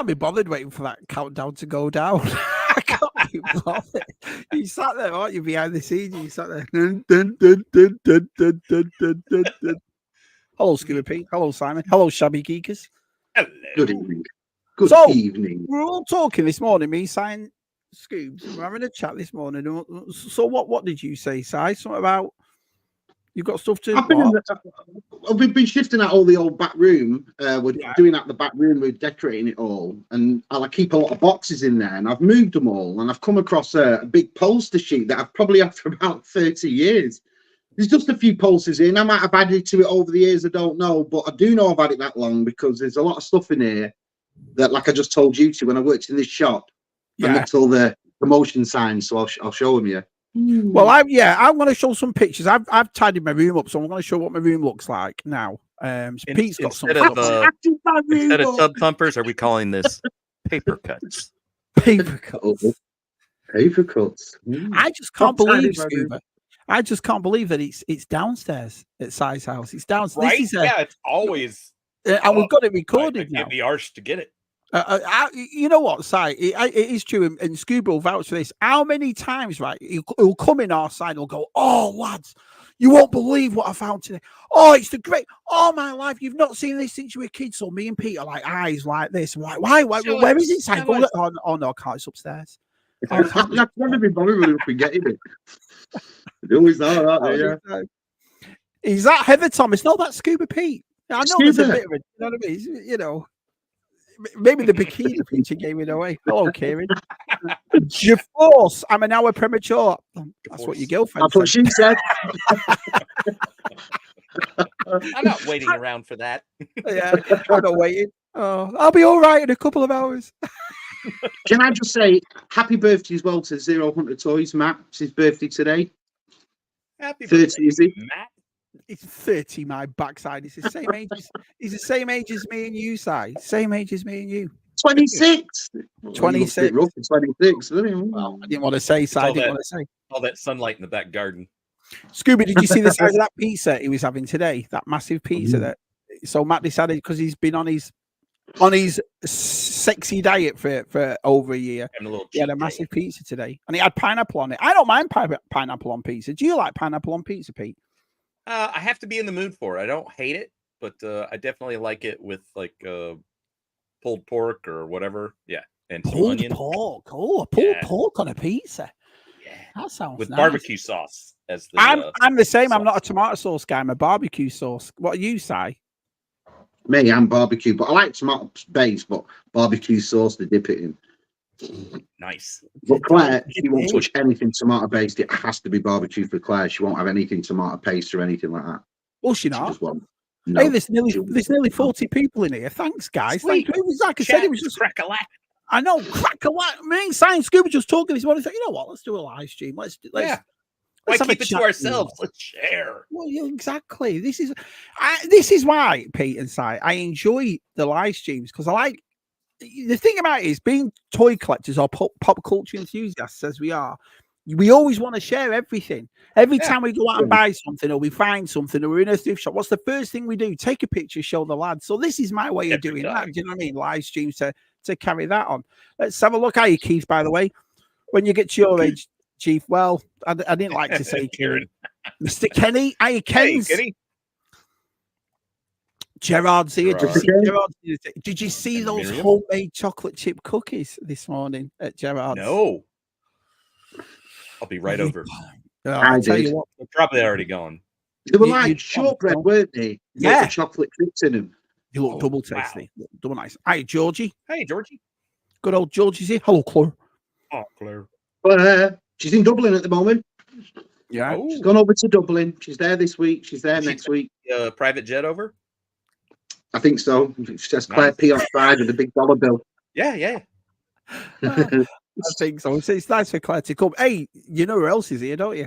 can't be bothered waiting for that countdown to go down. I can't be bothered. You sat there, aren't you, behind the scenes? You sat there. Dun, dun, dun, dun, dun, dun, dun, dun, dun, dun. Hello, Scuba Pete. Hello, Simon. Hello, Shabby Geekers. Hello. Good evening. Good evening. We're all talking this morning, me, Si, and Scoobs. We're having a chat this morning. So what did you say, Si? Something about you've got stuff to... We've been shifting out all the old back room. We're doing out the back room. We're decorating it all. And I keep a lot of boxes in there. And I've moved them all. And I've come across a big poster sheet that I've probably had for about 30 years. There's just a few posters in. I might have added to it over the years. I don't know. But I do know I've had it that long because there's a lot of stuff in here that, like I just told you to, when I worked in this shop, I looked all the promotion signs. So I'll show them you. Well, I'm going to show some pictures. I've tidied my room up, so I'm going to show what my room looks like now. So Pete's got some. Instead of tub thumpers, are we calling this paper cuts? Paper cuts. Paper cuts. I just can't believe, Scuba. I just can't believe that it's downstairs at Si's house. It's downstairs. Right? It's always. And we've got it recorded now. Give the arse to get it. You know what, Si? It is true, and Scuba will vouch for this. How many times, right? He'll come in our side. He'll go, "Oh, lads, you won't believe what I found today. Oh, it's the great. All my life, you've not seen this since you were kids." So me and Pete are like eyes like this. I'm like, why? Where is it, Si? Oh no, I can't. It's upstairs. I've never been bothered with forgetting it. They always are, aren't they? Is that Heather Thomas? No, that's Scuba Pete. I know there's a bit of it. You know what I mean? You know. Maybe the bikini picture gave it away. Hello, Kieran. Force. I'm an hour premature. That's what your girlfriend That's what she said. I'm not waiting around for that. Yeah, I'm not waiting. Oh, I'll be all right in a couple of hours. Can I just say happy birthday as well to Zero Hunter Toys, Matt? It's his birthday today. Happy 30, birthday, is he? Matt. It's 30, my backside. It's the same age he's the same age as me and you, Si. Same age as me and you. 26. 26. Well, 26. Well, I didn't want to say, Si. I didn't want to say. All that sunlight in the back garden. Scooby, did you see the size of that pizza he was having today? That massive pizza so Matt decided, because he's been on his sexy diet for over a year. He had a massive pizza today, and he had pineapple on it. I don't mind pineapple on pizza. Do you like pineapple on pizza, Pete? I have to be in the mood for it. I don't hate it, but I definitely like it with like pulled pork or whatever. Yeah, and pulled pork. Oh, pulled pork on a pizza. Yeah, that sounds with nice. Barbecue sauce. As the, I'm the same. Sauce. I'm not a tomato sauce guy. I'm a barbecue sauce. What are you, Si? Me, I'm barbecue, but I like tomato base, but barbecue sauce to dip it in. Nice. But Claire, she won't touch anything tomato based. It has to be barbecue for Claire. She won't have anything tomato paste or anything like that. Well, she not. No, hey, there's nearly 40 people in here. Thanks, guys. Thank you. It was like I said, it was just crack-a-lack. I know, crack-a-lack. Me, Science Scuba just talking this morning. You know what? Let's do a live stream. Let's Why keep it to ourselves? Let's share. Well, yeah, exactly. This is why, Pete and Si, I enjoy the live streams, because I like. The thing about it is, being toy collectors or pop culture enthusiasts as we are, we always want to share everything. Every time we go out and buy something, or we find something, or we're in a thrift shop, what's the first thing we do? Take a picture, show the lads. So this is my way of doing that. Do you know what I mean? Live streams to carry that on. Let's have a look at you, Keith, by the way. When you get to your age, Chief, well, I didn't like to say Kieran. Mr. Kenny, hey, Ken's. Hey, Kenny. Gerard's here. Did you see those homemade chocolate chip cookies this morning at Gerard's? No. I'll be right over. I'll tell you what. They're probably already gone. They were like shortbread, weren't they? Yeah. The chocolate chips in them. You look double tasty. Wow. Double nice. Hi, Georgie. Hey, Georgie. Good old Georgie's here. Hello, Claire. Oh, Claire. She's in Dublin at the moment. Yeah. She's gone over to Dublin. She's there this week. She's there next week. Private jet over? I think so. She says Claire P on Friday with a big dollar bill. Yeah. I think so. It's nice for Claire to come. Hey, you know who else is here, don't you?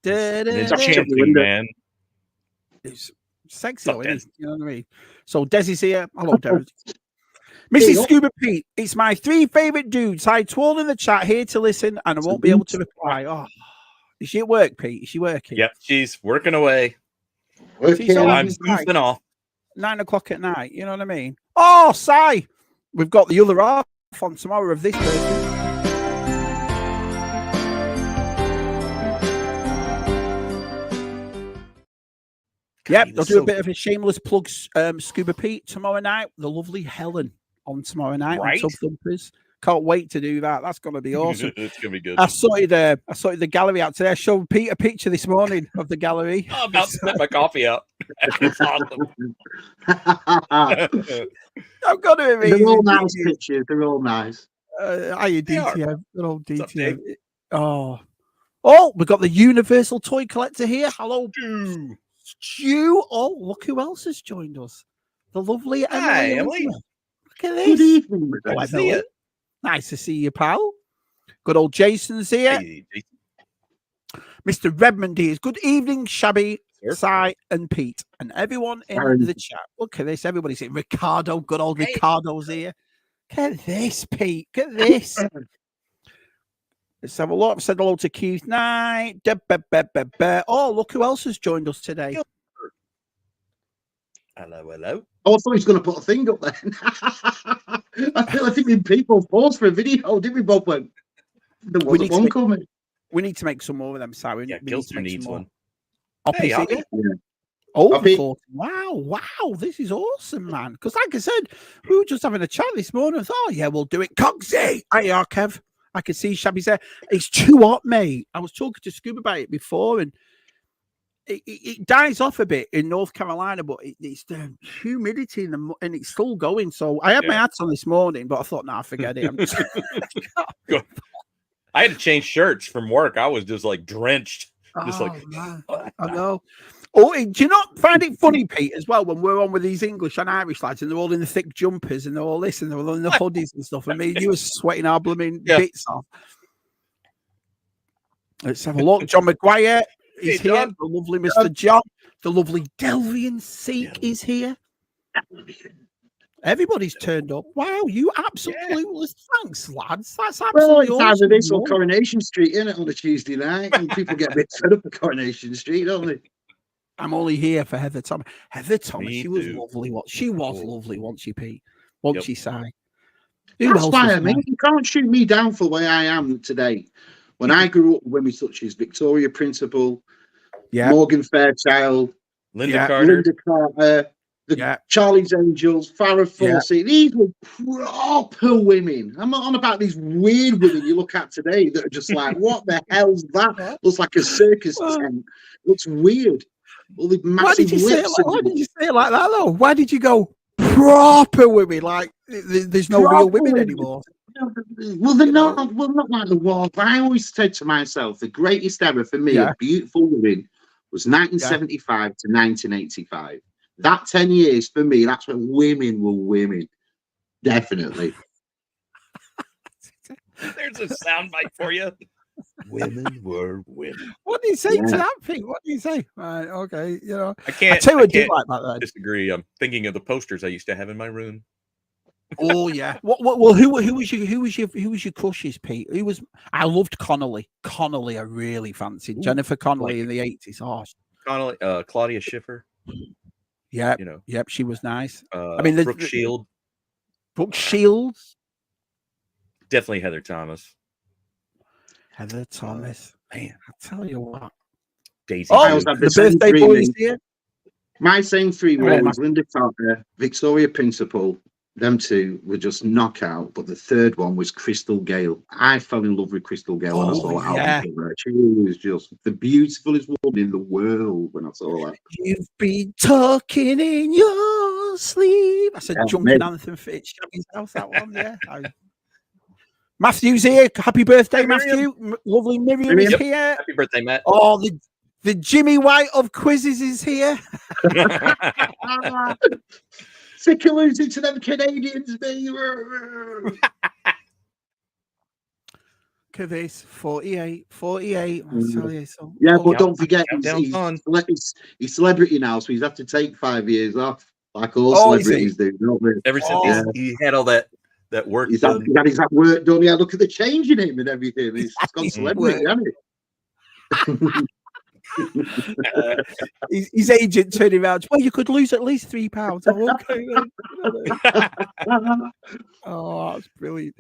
It's chanting, man. It's sexy, you know what I mean? So Desi's here. Hello, Des. Mrs. Scuba Pete, it's my 3 favourite dudes. I told in the chat here to listen and I won't be able to reply. Oh, is she at work, Pete? Is she working? Yep, she's working away. Okay. I'm goofing off. 9 o'clock at night. You know what I mean? Oh, Si, we've got the other half on tomorrow of this person. Yep, they'll do a bit of a shameless plug. Scuba Pete tomorrow night. The lovely Helen on tomorrow night on Tub Thumpers. Can't wait to do that. That's going to be awesome. It's going to be good. I sorted the gallery out today. I showed Pete a picture this morning of the gallery. I'm about to spit my coffee out. It's awesome. I've got to admit, they're all nice pictures. They're all nice. Are you DTM? They're all DTM. Oh, we've got the Universal Toy Collector here. Hello, Stu. Oh, look who else has joined us. The lovely Emily. Look at this. Good evening. Nice to see you. Nice to see you, pal. Good old Jason's here. Hey, Jason. Mr. Redmond here. Good evening, Shabby, Si, and Pete, and everyone in the chat. Look at this. Everybody's here. Ricardo, good old Ricardo's here. Look at this, Pete. Look at this. Let's have a look. I've said hello to Keith Knight. Oh, look who else has joined us today. Hello. Oh, I thought he was going to put a thing up there. I think people paused for a video, didn't we, Bob? There wasn't one coming. We need to make some more of them, Si. Gilster needs one. Hey, oh, wow, this is awesome, man. Because like I said, we were just having a chat this morning. I thought, oh, yeah, we'll do it. Coxie! Hey, Kev. I can see Shabby's there. It's too hot, mate. I was talking to Scuba about it before, and it dies off a bit in North Carolina, but it's the humidity and it's still going. So I had my hats on this morning, but I thought, nah, forget it. I had to change shirts from work. I was just like drenched. Just man. I know. Oh, do you not find it funny, Pete, as well, when we're on with these English and Irish lads and they're all in the thick jumpers and they're all this and they're all in the hoodies and stuff, and me and you were sweating our blooming bits off. Let's have a look. John McGuire is here. John. The lovely Mr. John. The lovely Delvian Seek is here. Everybody's turned up. Wow, you absolutely thanks, lads. That's absolutely awesome. It's either this or Coronation Street, isn't it, on a Tuesday night? And people get a bit fed up at Coronation Street, don't they? I'm only here for Heather Thomas. Heather Thomas, she was lovely. She was lovely, wasn't she, Pete? Wasn't she, Si? That's why I mean, you can't shoot me down for the way I am today. When I grew up with women such as Victoria Principal, Morgan Fairchild, Linda Carter, Charlie's Angels, Farrah Fawcett, these were proper women. I'm not on about these weird women you look at today that are just like, what the hell's that? Looks like a circus tent. Looks weird. All the massive why did you say it like that, though? Why did you go proper women? Like, there's no real women anymore. Well, they're not. Well, not like the war. But I always said to myself, the greatest era for me of beautiful women was 1975 to 1985. That 10 years for me, that's when women were women. Definitely. There's a soundbite for you. Women were women. What do you say to that, Pete? What do you say? Right, okay, you know. I can't. I tell you what I do like that. Disagree. I'm thinking of the posters I used to have in my room. Oh yeah. Well, who was your crushes, Pete? I loved Connolly. Connolly, I really fancied. Jennifer Connolly in the 80s. Oh, Connolly, Claudia Schiffer. Yeah, yep, she was nice. I mean, Brooke Shield. Brooke Shields. Definitely Heather Thomas. Heather Thomas. Man, I tell you what. Daisy. Oh, the birthday boy is here. My same three were Linda Carter, Victoria Principal. Them two were just knockout, but the third one was Crystal Gale. I fell in love with Crystal Gale when I saw that album. She was just the beautifulest woman in the world when I saw that. You've been talking in your sleep. I said, jumping anthem for Shabby's house, that one, yeah. Matthew's here. Happy birthday, Matthew. Lovely Miriam is here. Happy birthday, Matt. Oh, the Jimmy White of quizzes is here. Sick of losing to them Canadians, baby. Look at this, 48. I'll tell you so. Yeah, but don't forget, he's celebrity now, so he's had to take 5 years off. like all Oh, is celebrities do, don't they? Ever since Yeah. he had all that work He's done. had his work done. Yeah, look at the change in him and everything. He's gone His celebrity, hasn't his agent turned him around. Well, you could lose at least £3. Oh, okay. Oh, that's brilliant.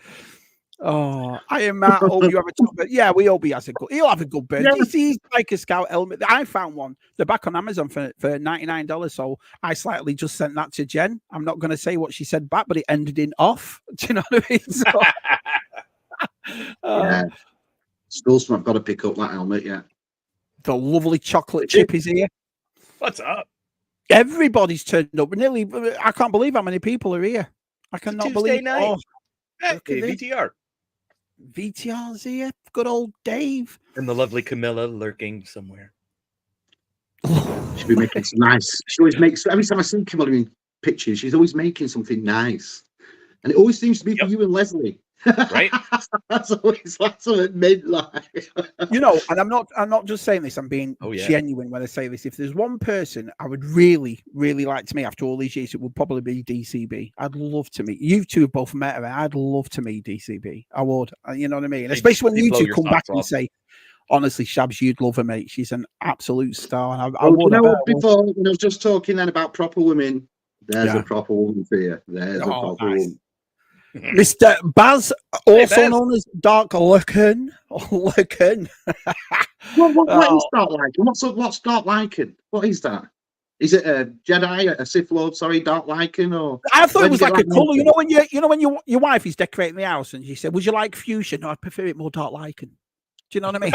Oh, I am Matt. Hope you have a top. Yeah, we hope he has a good. He'll have a good bird. Yeah. He's like a Scout helmet. I found one. They're back on Amazon for $99. So I slightly just sent that to Jen. I'm not going to say what she said back, but it ended in off. Do you know what I mean? So, Yeah. Still, I've got to pick up that helmet. Yeah. the lovely chocolate chip is here. What's up? Everybody's turned up. Nearly, I can't believe how many people are here. I cannot Tuesday believe. night. Oh, Hey, look at this. VTR. VTR's here. Good old Dave. And the lovely Camilla lurking somewhere. She'll be making some nice. She always makes. Every time I see Camilla in pictures, she's always making something nice, and it always seems to be for you and Leslie. Right? That's always what mid like. You know, and I'm not just saying this, I'm being Oh, yeah. genuine when I say this. If there's one person I would really, really like to meet after all these years, it would probably be DCB. I'd love to meet you two. Have both met her. I'd love to meet DCB. I would. You know what I mean? Especially when they'd you blow two your come back socks and off. say, honestly, Shabs, you'd love her, mate. She's an absolute star. And I Oh, would. you know I what? bet I would. Before when I was just talking then about proper women, there's Yeah. a proper woman for you. There's a Oh, proper nice. woman. Mr. Baz, also Baz. known as Dark Lurken. Lurken. What is Dark Lycan? What's Dark Lycan? What is that? Is it a Jedi, a Sith Lord? Sorry, Dark Lycan, or I thought where it was did you like a get that colour. from? You know when your wife is decorating the house and she said, "Would you like fuchsia?" No, I prefer it more dark lichen. Do you know what I mean?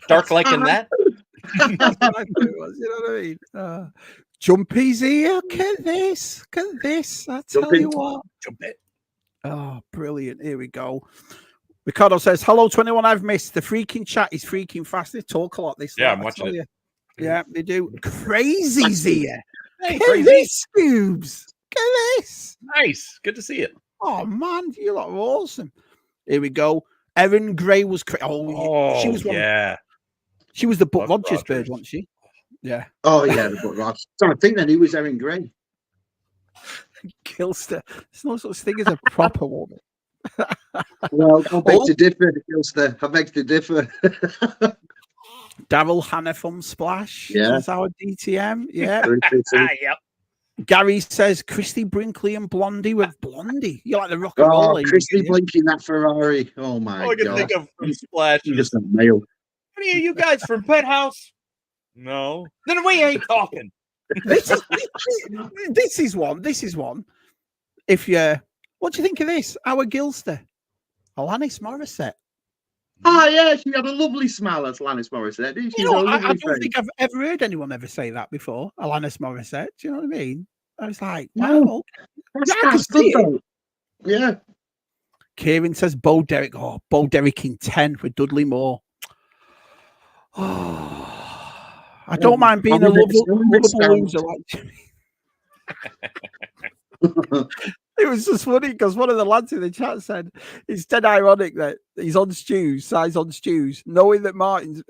Dark like in that? That's what I thought it was, you know what I mean? Jumpy's here. Look at this. Look at this. I tell Jumpy. you what. Jump it. Oh, brilliant. Here we go. Ricardo says, hello, 21 I've missed. The freaking chat is freaking fast. They talk a lot this Yeah, lot, I'm I watching tell it. you. Yeah, they do. Crazy's here. Hey, Look at crazy. this, Scoobs. Look at this. Nice. Good to see it. Oh, man, you lot are awesome. Here we go. Erin Gray was crazy. Oh, she was one. Yeah. She was the Buck Buck Rogers bird, Rogers. wasn't she? Yeah. Oh yeah, the Buck Rogers. So I think then he was Erin Gray. Kilster. There's no such thing as a proper woman. Well, I beg to differ, Kilster. I beg to differ. Daryl Hannah from Splash. Yeah. Is our DTM. Yeah. Yep. Gary says Christy Brinkley and Blondie with Blondie. You like the rock and roll Oh, lady, Christy didn't you? blinking that Ferrari. Oh my All I can god. think of from Splash You is, just a male. any of you guys from Penthouse? No. Then we ain't talking. This is one. If you, what do you think of this? Our Gilster, Alanis Morissette. Oh yeah, she had a lovely smile as Lannis Morissette. Didn't she? You know, She's a I lovely don't think I've ever heard anyone ever say that before. Alanis Morissette. Do you know what I mean? I was like, No. wow. That's, Yeah, I can that's see good it. though. Yeah. Kieran says Bo Derek. Oh, Bo Derek in 10 with Dudley Moore. Oh, I don't mind being a lovable loser like Jimmy. It was just funny because one of the lads in the chat said it's dead ironic that he's on Stews, Si's on Stews, knowing that Martin's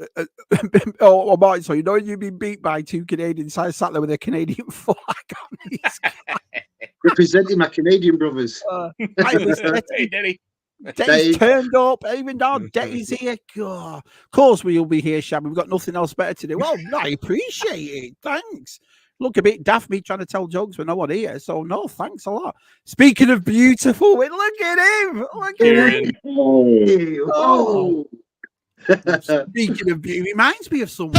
or Martin, sorry, knowing you've been beat by two Canadians. Si sat there with a Canadian flag on his. Representing my Canadian brothers. Hey, Denny. Dave's Dave. turned up, even now Dave's here. God. Of course we'll be here, Shabby. We've got nothing else better to do. Well, I appreciate it. Thanks. Look a bit daft me trying to tell jokes with no one here. So no, thanks a lot. Speaking of beautiful, look at him. Look at him. Hey, Oh. oh. Speaking of beauty, reminds me of someone.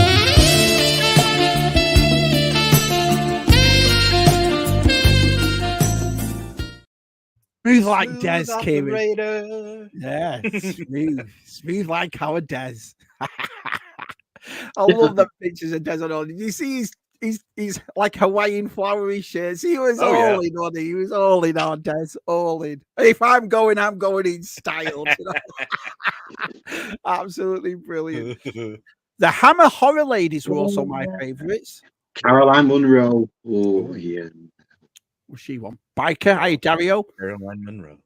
Smooth like Des, Kieran. Yeah, smooth like our Des. I love the pictures of Des on all. Did you see he's like Hawaiian flowery shirts? He was all in on it. He was all in on Des, all in. If I'm going in style. You know? Absolutely brilliant. The Hammer Horror Ladies were also my favourites. Caroline Munro. Oh, yeah. Was she one? Biker. Hi, Dario. Caroline Monroe.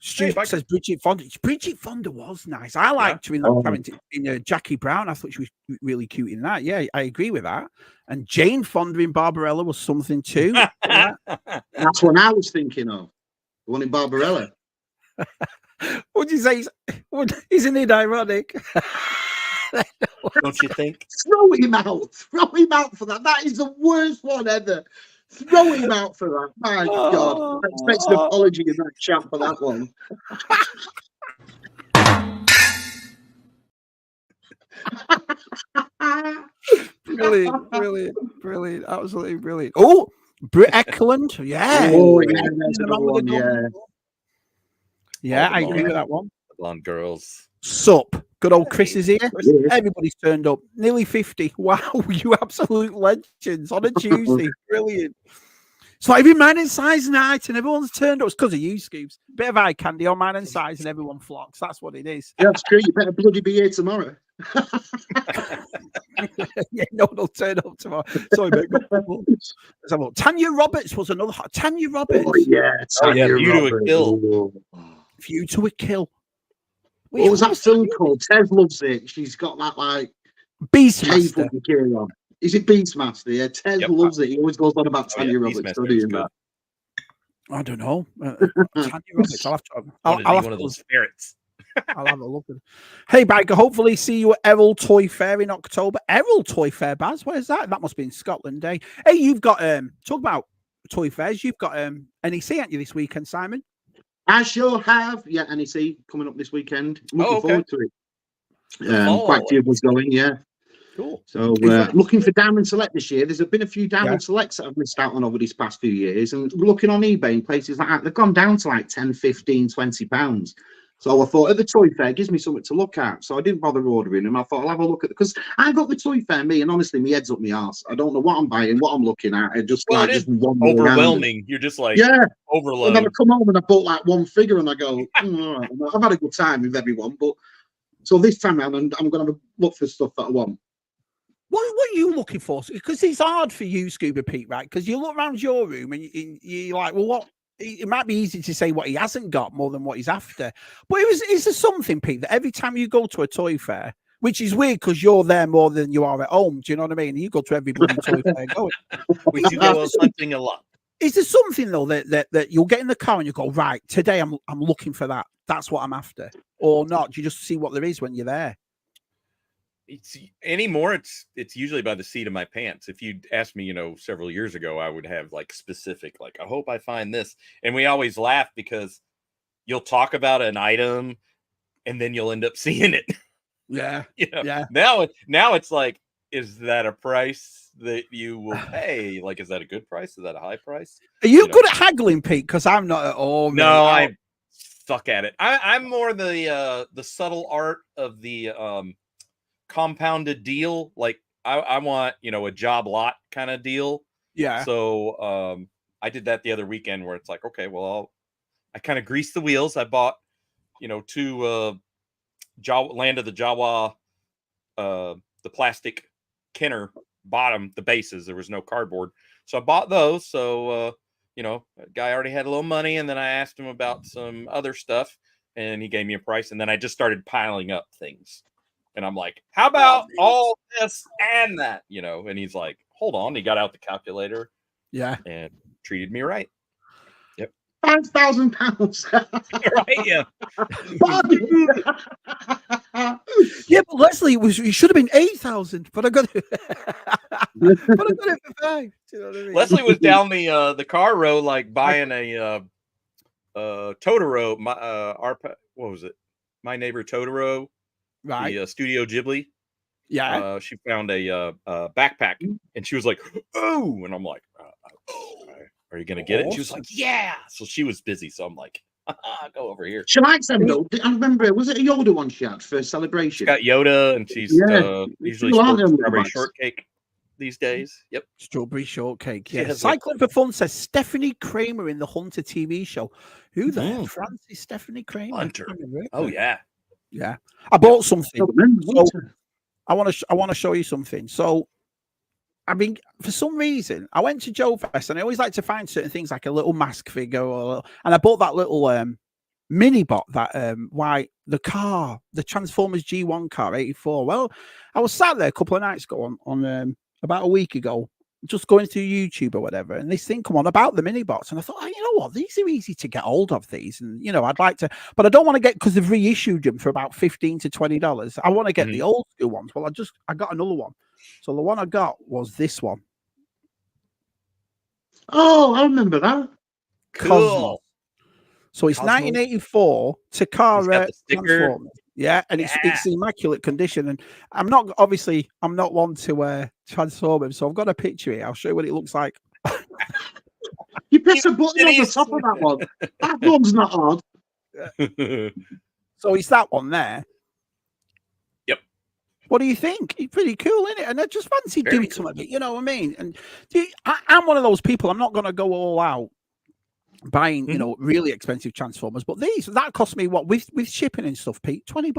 Stu Hey, says Bridget Fonda. Bridget Fonda was nice. I liked her in that character in Jackie Brown. I thought she was really cute in that. Yeah, I agree with that. And Jane Fonda in Barbarella was something too. That's what I was thinking of. The one in Barbarella. What'd you say? Isn't it ironic? Don't you think? Throw him out. Throw him out for that. That is the worst one ever. Throw him out for that. My God. I expect an apology in that chat for that one. Brilliant. Absolutely brilliant. Oh, Britt Eklund. Yeah. Oh, yeah, that's another one. Yeah, I agree with that one. Blonde girls. Sup. Good old Chris is here. Everybody's turned up. Nearly 50. Wow, you absolute legends on a Tuesday. Brilliant. It's like every man in size night and everyone's turned up. It's because of you, Scoops. Bit of eye candy on man in size and everyone flocks. That's what it is. Yeah, that's true. You better bloody be here tomorrow. Yeah, no one will turn up tomorrow. Sorry, mate. Let's have a look. Tanya Roberts was another. Tanya Roberts. Oh, yeah. Tanya View to a Kill. View to a Kill. What was that film called? Tev loves it. She's got that like Beastmaster. Is it Beastmaster? Yeah, Tev loves it. He always goes on about Tanya Roberts studying that. I don't know. Tanya Roberts. I'll have to. I'll have one of those ferrets. I'll have a look at it. Hey, Biker, hopefully see you at Errol Toy Fair in October. Errol Toy Fair, Baz. Where's that? That must be in Scotland, eh? Hey, you've got talk about toy fairs. You've got NEC, haven't you, this weekend, Simon? I sure have. Yeah, NEC coming up this weekend. Looking forward to it. Quite a few of us going, yeah. Cool. So looking for Diamond Select this year. There's been a few Diamond Selects that I've missed out on over these past few years. And looking on eBay and places like that, they've gone down to like 10, 15, 20 pounds. So I thought at the toy fair, it gives me something to look at. So I didn't bother ordering them. I thought I'll have a look at it because I got the toy fair, and honestly, my head's up my arse. I don't know what I'm buying, what I'm looking at. I just overwhelming. You're just like overload. And then I come home and I bought like one figure and I go, all right. I've had a good time with everyone, but so this time around, I'm going to look for stuff that I want. What are you looking for? Because it's hard for you, Scuba Pete, right? Because you look around your room and you're like, well, what? It might be easy to say what he hasn't got more than what he's after. But is there something, Pete, that every time you go to a toy fair, which is weird because you're there more than you are at home, do you know what I mean? You go to every bloody toy fair going. We do go hunting a lot. Is there something, though, that you'll get in the car and you go, right, today I'm looking for that. That's what I'm after. Or not? Do you just see what there is when you're there? Anymore, it's usually by the seat of my pants. If you'd asked me, several years ago, I would have like specific, like, I hope I find this. And we always laugh because you'll talk about an item and then you'll end up seeing it. Yeah. Yeah. Now it's like, is that a price that you will pay? Like, is that a good price? Is that a high price? Are you good at haggling, Pete? Because I'm not at all. No, I suck at it. I'm more the subtle art of the compounded deal. Like I want a job lot kind of deal. Yeah. So I did that the other weekend where it's like, okay, well, I kind of greased the wheels. I bought 2 Land of the Jawa the plastic Kenner bottom, the bases. There was no cardboard, so I bought those. So a guy already had a little money, and then I asked him about some other stuff and he gave me a price, and then I just started piling up things. And I'm like, how about all this and that? And he's like, hold on. He got out the calculator. Yeah. And treated me right. Yep. £5,000. Right. Yeah. Yeah, but Leslie he should have been 8,000, but I got it. But I got it for 5. Do you know what I mean? Leslie was down the car row, like buying a Totoro. What was it? My Neighbor Totoro. Right. The Studio Ghibli. Yeah. She found a backpack and she was like, oh, and I'm like, are you gonna get it? And she was like, yeah. So she was busy, so I'm like, go over here. She likes them though. I remember, was it a Yoda one she had for Celebration? She's got Yoda, and she's usually strawberry shortcake these days. Yep. Strawberry shortcake. Yeah. Cycling for Fun says Stephanie Kramer in the Hunter TV show. Who the hell? Francis Stephanie Kramer. Hunter. Oh yeah. Yeah, I bought something. So I want to show you something. So, I mean, for some reason, I went to Joe Fest, and I always like to find certain things like a little mask figure, and I bought that little mini bot that the Transformers G1 car 84. Well, I was sat there a couple of nights ago on about a week ago, just going through YouTube or whatever, and this thing come on about the mini bots, and I thought, oh, you know what, these are easy to get hold of these, and you know, I'd like to, but I don't want to get, because they've reissued them for about $15 to $20. I want to get the old school ones. Well, I got another one. So the one I got was this one. Oh, I remember that. Cool. So it's 1984 Takara Transformers. Yeah, and it's immaculate condition. And I'm not one to transform him, so I've got a picture here. I'll show you what it looks like. You press a button on the top of that one. That one's not hard. So it's that one there. Yep. What do you think? It's pretty cool, isn't it? And I just fancy doing some of it. You know what I mean? And I'm one of those people. I'm not going to go all out buying, you know, really expensive Transformers, but that cost me what with shipping and stuff, Pete, $20.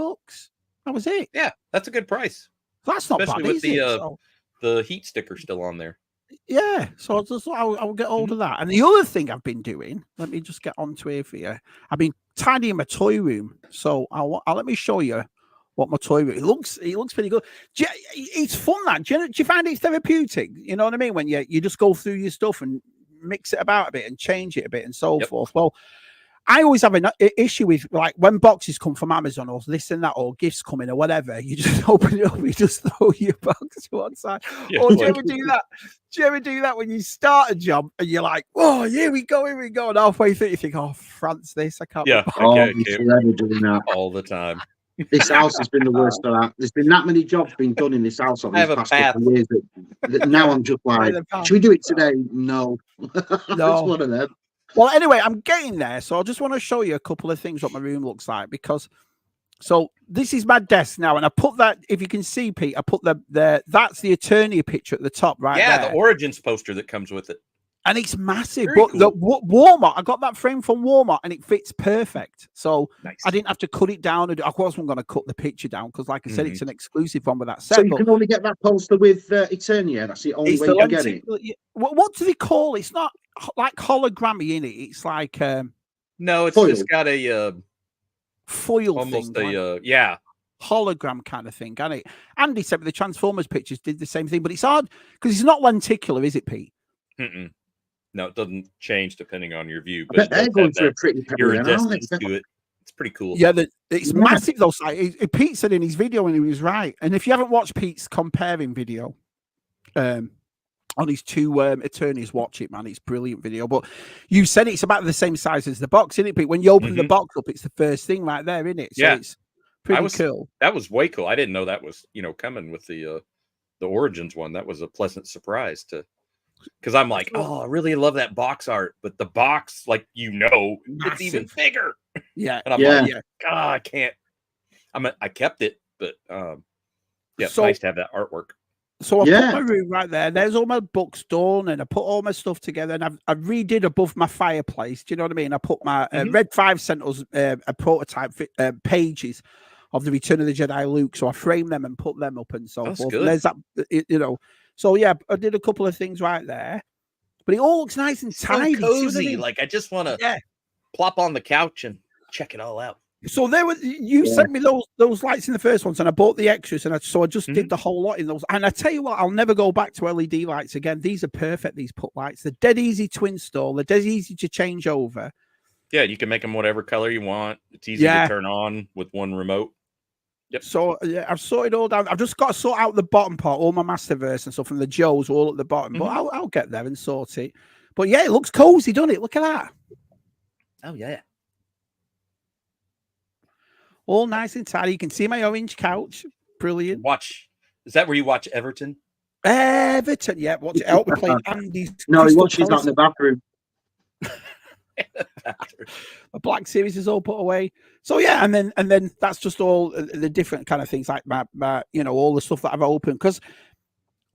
That was it. Yeah, that's a good price. That's not especially bad, with the heat sticker still on there. Yeah, so I'll get hold of that. And the other thing I've been doing, let me just get onto here for you. I've been tidying my toy room, so I'll let me show you what my toy room. It looks pretty good. It's fun. That do you find it therapeutic? You know what I mean? When you just go through your stuff and mix it about a bit and change it a bit and so forth. Well, I always have an issue with, like, when boxes come from Amazon or this and that, or gifts come in or whatever, you just open it up, you just throw your box to one side. Yeah, or do you ever do that? Do you ever do that when you start a job and you're like, oh, here we go, and halfway through you think, oh, France, this, I can't. Yeah, forever doing that all the time. This house has been the worst of that. There's been that many jobs being done in this house over the past couple of years that now I'm just like, should we do it today? No. It's one of them. Well, anyway, I'm getting there, so I just want to show you a couple of things what my room looks like, because this is my desk now, and I put that, if you can see, Pete, I put that's the Eternia picture at the top right there. Yeah, the Origins poster that comes with it. And it's massive. Very but cool. the Walmart, I got that frame from Walmart and it fits perfect. So nice. I didn't have to cut it down. I wasn't going to cut the picture down because, like I said, it's an exclusive one with that set. So you can only get that poster with Eternia. That's the only way you can get it. What do they call it? It's not like hologrammy in it. It's like no, it's foil. just got a foil almost thing, hologram kind of thing, can it? Andy said with the Transformers pictures did the same thing, but it's hard because it's not lenticular, is it, Pete? No, it doesn't change depending on your view. But they're going for a pretty distance to it. It's pretty cool. Yeah, it's massive though. Pete said in his video, and he was right. And if you haven't watched Pete's comparing video on his two Eternias, watch it, man. It's a brilliant video. But you said it's about the same size as the box, isn't it, Pete? When you open the box up, it's the first thing right there, isn't it? So it's pretty cool. That was way cool. I didn't know that was, coming with the Origins one. That was a pleasant surprise because I'm like, oh, I really love that box art, but the box, like, it's even bigger. Yeah. And I'm like, God, I can't. I kept it, but it's nice to have that artwork. So I put my room right there. There's all my books done, and I put all my stuff together, and I redid above my fireplace. Do you know what I mean? I put my Red 5 sent us a prototype pages of the Return of the Jedi Luke, so I framed them and put them up and so forth. And there's that, So yeah, I did a couple of things right there, but it all looks nice and tidy, cozy. Like I just want to plop on the couch and check it all out. So you sent me those lights in the first ones, and I bought the extras, and I just did the whole lot in those. And I tell you what, I'll never go back to LED lights again. These are perfect. These put lights, they're dead easy to install. They're dead easy to change over. Yeah, you can make them whatever color you want. It's easy to turn on with one remote. Yep. So I've sorted all down. I've just got to sort out the bottom part, all my Masterverse and stuff, and the Joes all at the bottom. But I'll get there and sort it. But yeah, it looks cozy, doesn't it? Look at that. Oh yeah. All nice and tidy. You can see my orange couch. Brilliant. Is that where you watch Everton? Everton, yeah. Watch it out. We're playing Andy's. No, he watches that in the bathroom. A Black Series is all put away. So yeah, and then that's just all the different kind of things, like my all the stuff that I've opened, because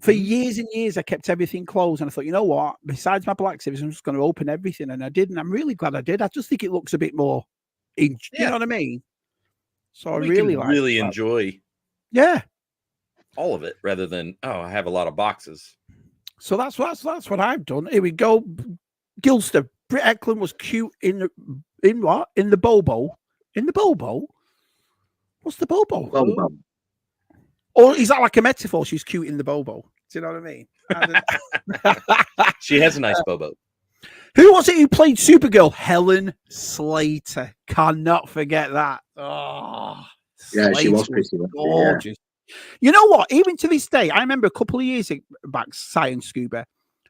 for years and years I kept everything closed, and I thought, you know what, besides my Black Series, I'm just going to open everything, and I did, and I'm really glad I did. I just think it looks a bit more you know what I mean? So I really enjoy all of it rather than I have a lot of boxes. So that's what I've done. Here we go. Gilster Britt Ekland was cute in what? In the Bobo? In the Bobo? What's the Bobo? Well, Or is that like a metaphor? She's cute in the Bobo. Do you know what I mean? She has a nice bobo. Who was it who played Supergirl? Helen Slater. Cannot forget that. Oh, yeah, she was Slater pretty gorgeous. You know what? Even to this day, I remember a couple of years back, Science Scuba.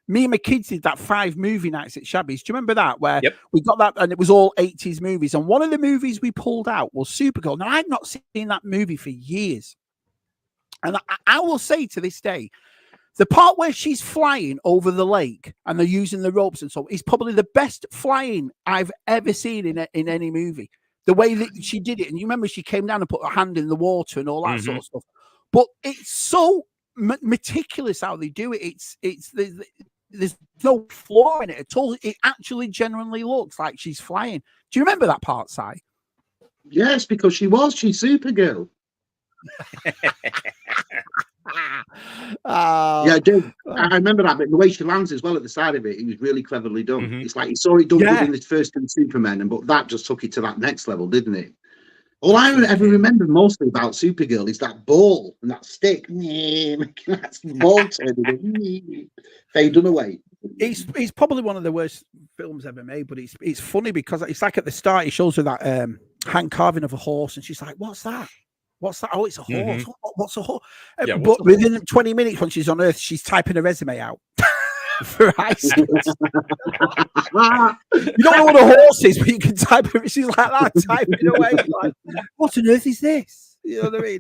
Me and my kids did that 5 movie nights at Shabby's. Do you remember that? Where we got that, and it was all 80s movies. And one of the movies we pulled out was Supergirl. Now, I'd not seen that movie for years. And I will say to this day, the part where she's flying over the lake and they're using the ropes and so on is probably the best flying I've ever seen in any movie. The way that she did it. And you remember she came down and put her hand in the water and all that sort of stuff. But it's so meticulous how they do it. There's no flaw in it at all. It actually genuinely looks like she's flying. Do you remember that part, Si? Yes, because she's Supergirl. Yeah, I do. I remember that, but the way she lands as well at the side of it, it was really cleverly done. It's like you saw it done in the first 2 Supermen, but that just took it to that next level, didn't it? All I ever remember mostly about Supergirl is that ball and that stick. That's the ball turning, fading away. It's probably one of the worst films ever made, but it's funny because it's like at the start, he shows her that hand carving of a horse, and she's like, "What's that? What's that? Oh, it's a horse. What's a horse?" Yeah, but within 20 minutes, when she's on Earth, she's typing a resume out for high school. You don't know what a horse is, but you can type it. She's like that, typing away. Like, what on earth is this? You know what I mean?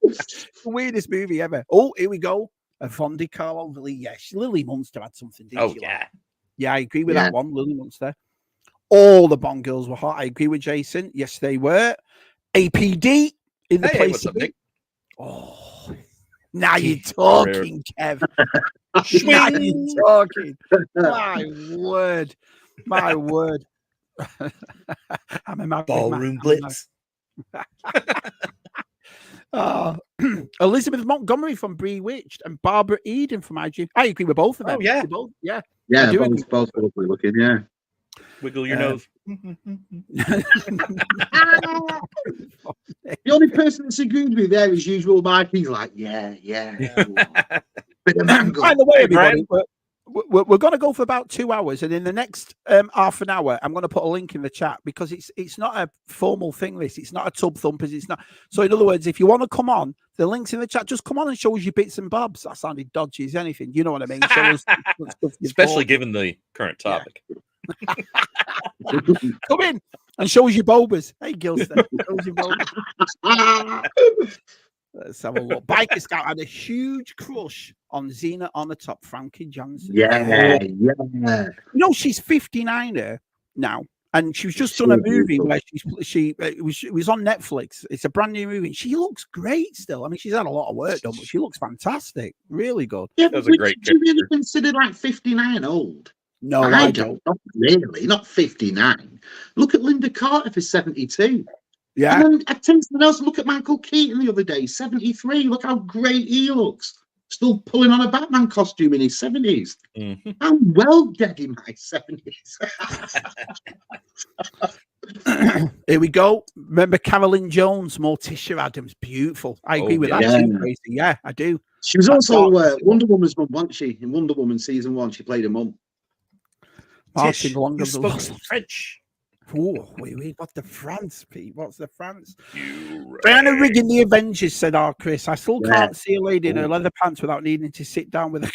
It's the weirdest movie ever. Oh, here we go. A Fondi Carlo Lily. Yes, Lily Munster had something. Didn't she? Yeah, I agree with that one. Lily Munster. All the Bond girls were hot. I agree with Jason. Yes, they were. APD in the place. What's up, Nick? Oh, now you're talking, Kev. Now you're talking. My word. My word. I'm a Ballroom Blitz. Elizabeth Montgomery from Bewitched and Barbara Eden from IG. I agree with both of them. Oh, yeah. Both, yeah. Yeah, both lovely looking, yeah. Wiggle your nose. The only person that's agreed with there is usual Mike. He's like, yeah. Bit of mango. By the way, everybody, we're going to go for about 2 hours, and in the next half an hour, I'm going to put a link in the chat because it's not a formal thing. It's not a tub thumpers. It's not. So in other words, if you want to come on, the link's in the chat. Just come on and show us your bits and bobs. That sounded dodgy as anything. You know what I mean? Show us, especially given the current topic. Yeah. Come in and show us your bobas. Hey, Gilster. Show us your bobas. Let's have a look. Biker Scout had a huge crush on Xena on the Top, Frankie Johnson. Yeah. You know, she's 59 now, and she's just done a movie where it was on Netflix. It's a brand new movie. She looks great still. I mean, she's had a lot of work done, but she looks fantastic. Really good. Yeah, but would you really consider like 59 old? No, I don't. Not really. Not 59. Look at Linda Carter for 72. Yeah. And then I tell you something else. Look at Michael Keaton the other day, 73. Look how great he looks. Still pulling on a Batman costume in his 70s. I'm well dead in my 70s. Here we go. Remember Carolyn Jones, Morticia Adams, beautiful. I agree with that. Too, yeah, I do. She was also Wonder Woman's mum, wasn't she? In Wonder Woman season 1, she played a mum. Martin Longer spoke French. Oh, wait, what's the France, Pete? What's the France? Diana Rigg in the Avengers, said Chris. I still can't see a lady in her leather pants without needing to sit down with a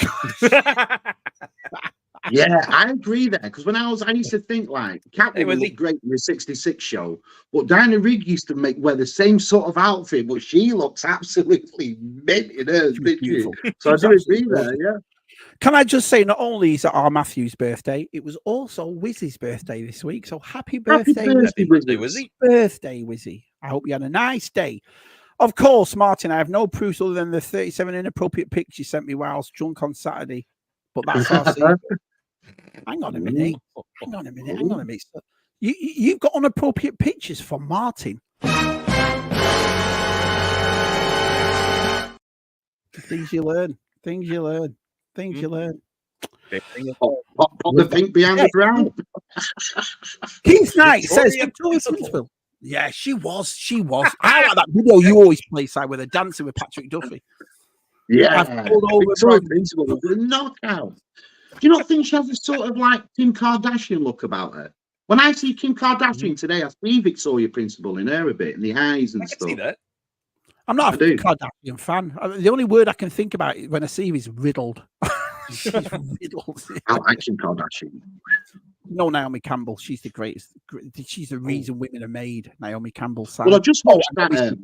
Yeah, I agree there. Because when I used to think like Catwoman looked great in the 66 show, but Diana Rigg used to wear the same sort of outfit, but she looks absolutely mint in hers, didn't she? So I do agree there, yeah. Can I just say, not only is it our Matthew's birthday, it was also Wizzy's birthday this week. So happy birthday, Wizzy. Birthday, Wizzy. I hope you had a nice day. Of course, Martin, I have no proofs other than the 37 inappropriate pics you sent me whilst drunk on Saturday. But that's our secret. Hang on a minute. You've got inappropriate pictures from Martin. Things you learn. Pop the pink behind the brown. Keith Knight says Victoria Victoria Principal. Principal. Yeah, she was. I like that video you always play, Si, with her dancing with Patrick Duffy. Yeah, I've pulled over Victoria from- Principal was a knockout. Do you not think she has a sort of like Kim Kardashian look about her? When I see Kim Kardashian today, I see Victoria Principal in her a bit, and the eyes and I can stuff. see that. I'm not I a do. Kardashian fan. The only word I can think about when I see him is riddled. She's riddled. I like Kim Kardashian. No, Naomi Campbell. She's the greatest. She's the reason women are made. Naomi Campbell. Well, I just watched that.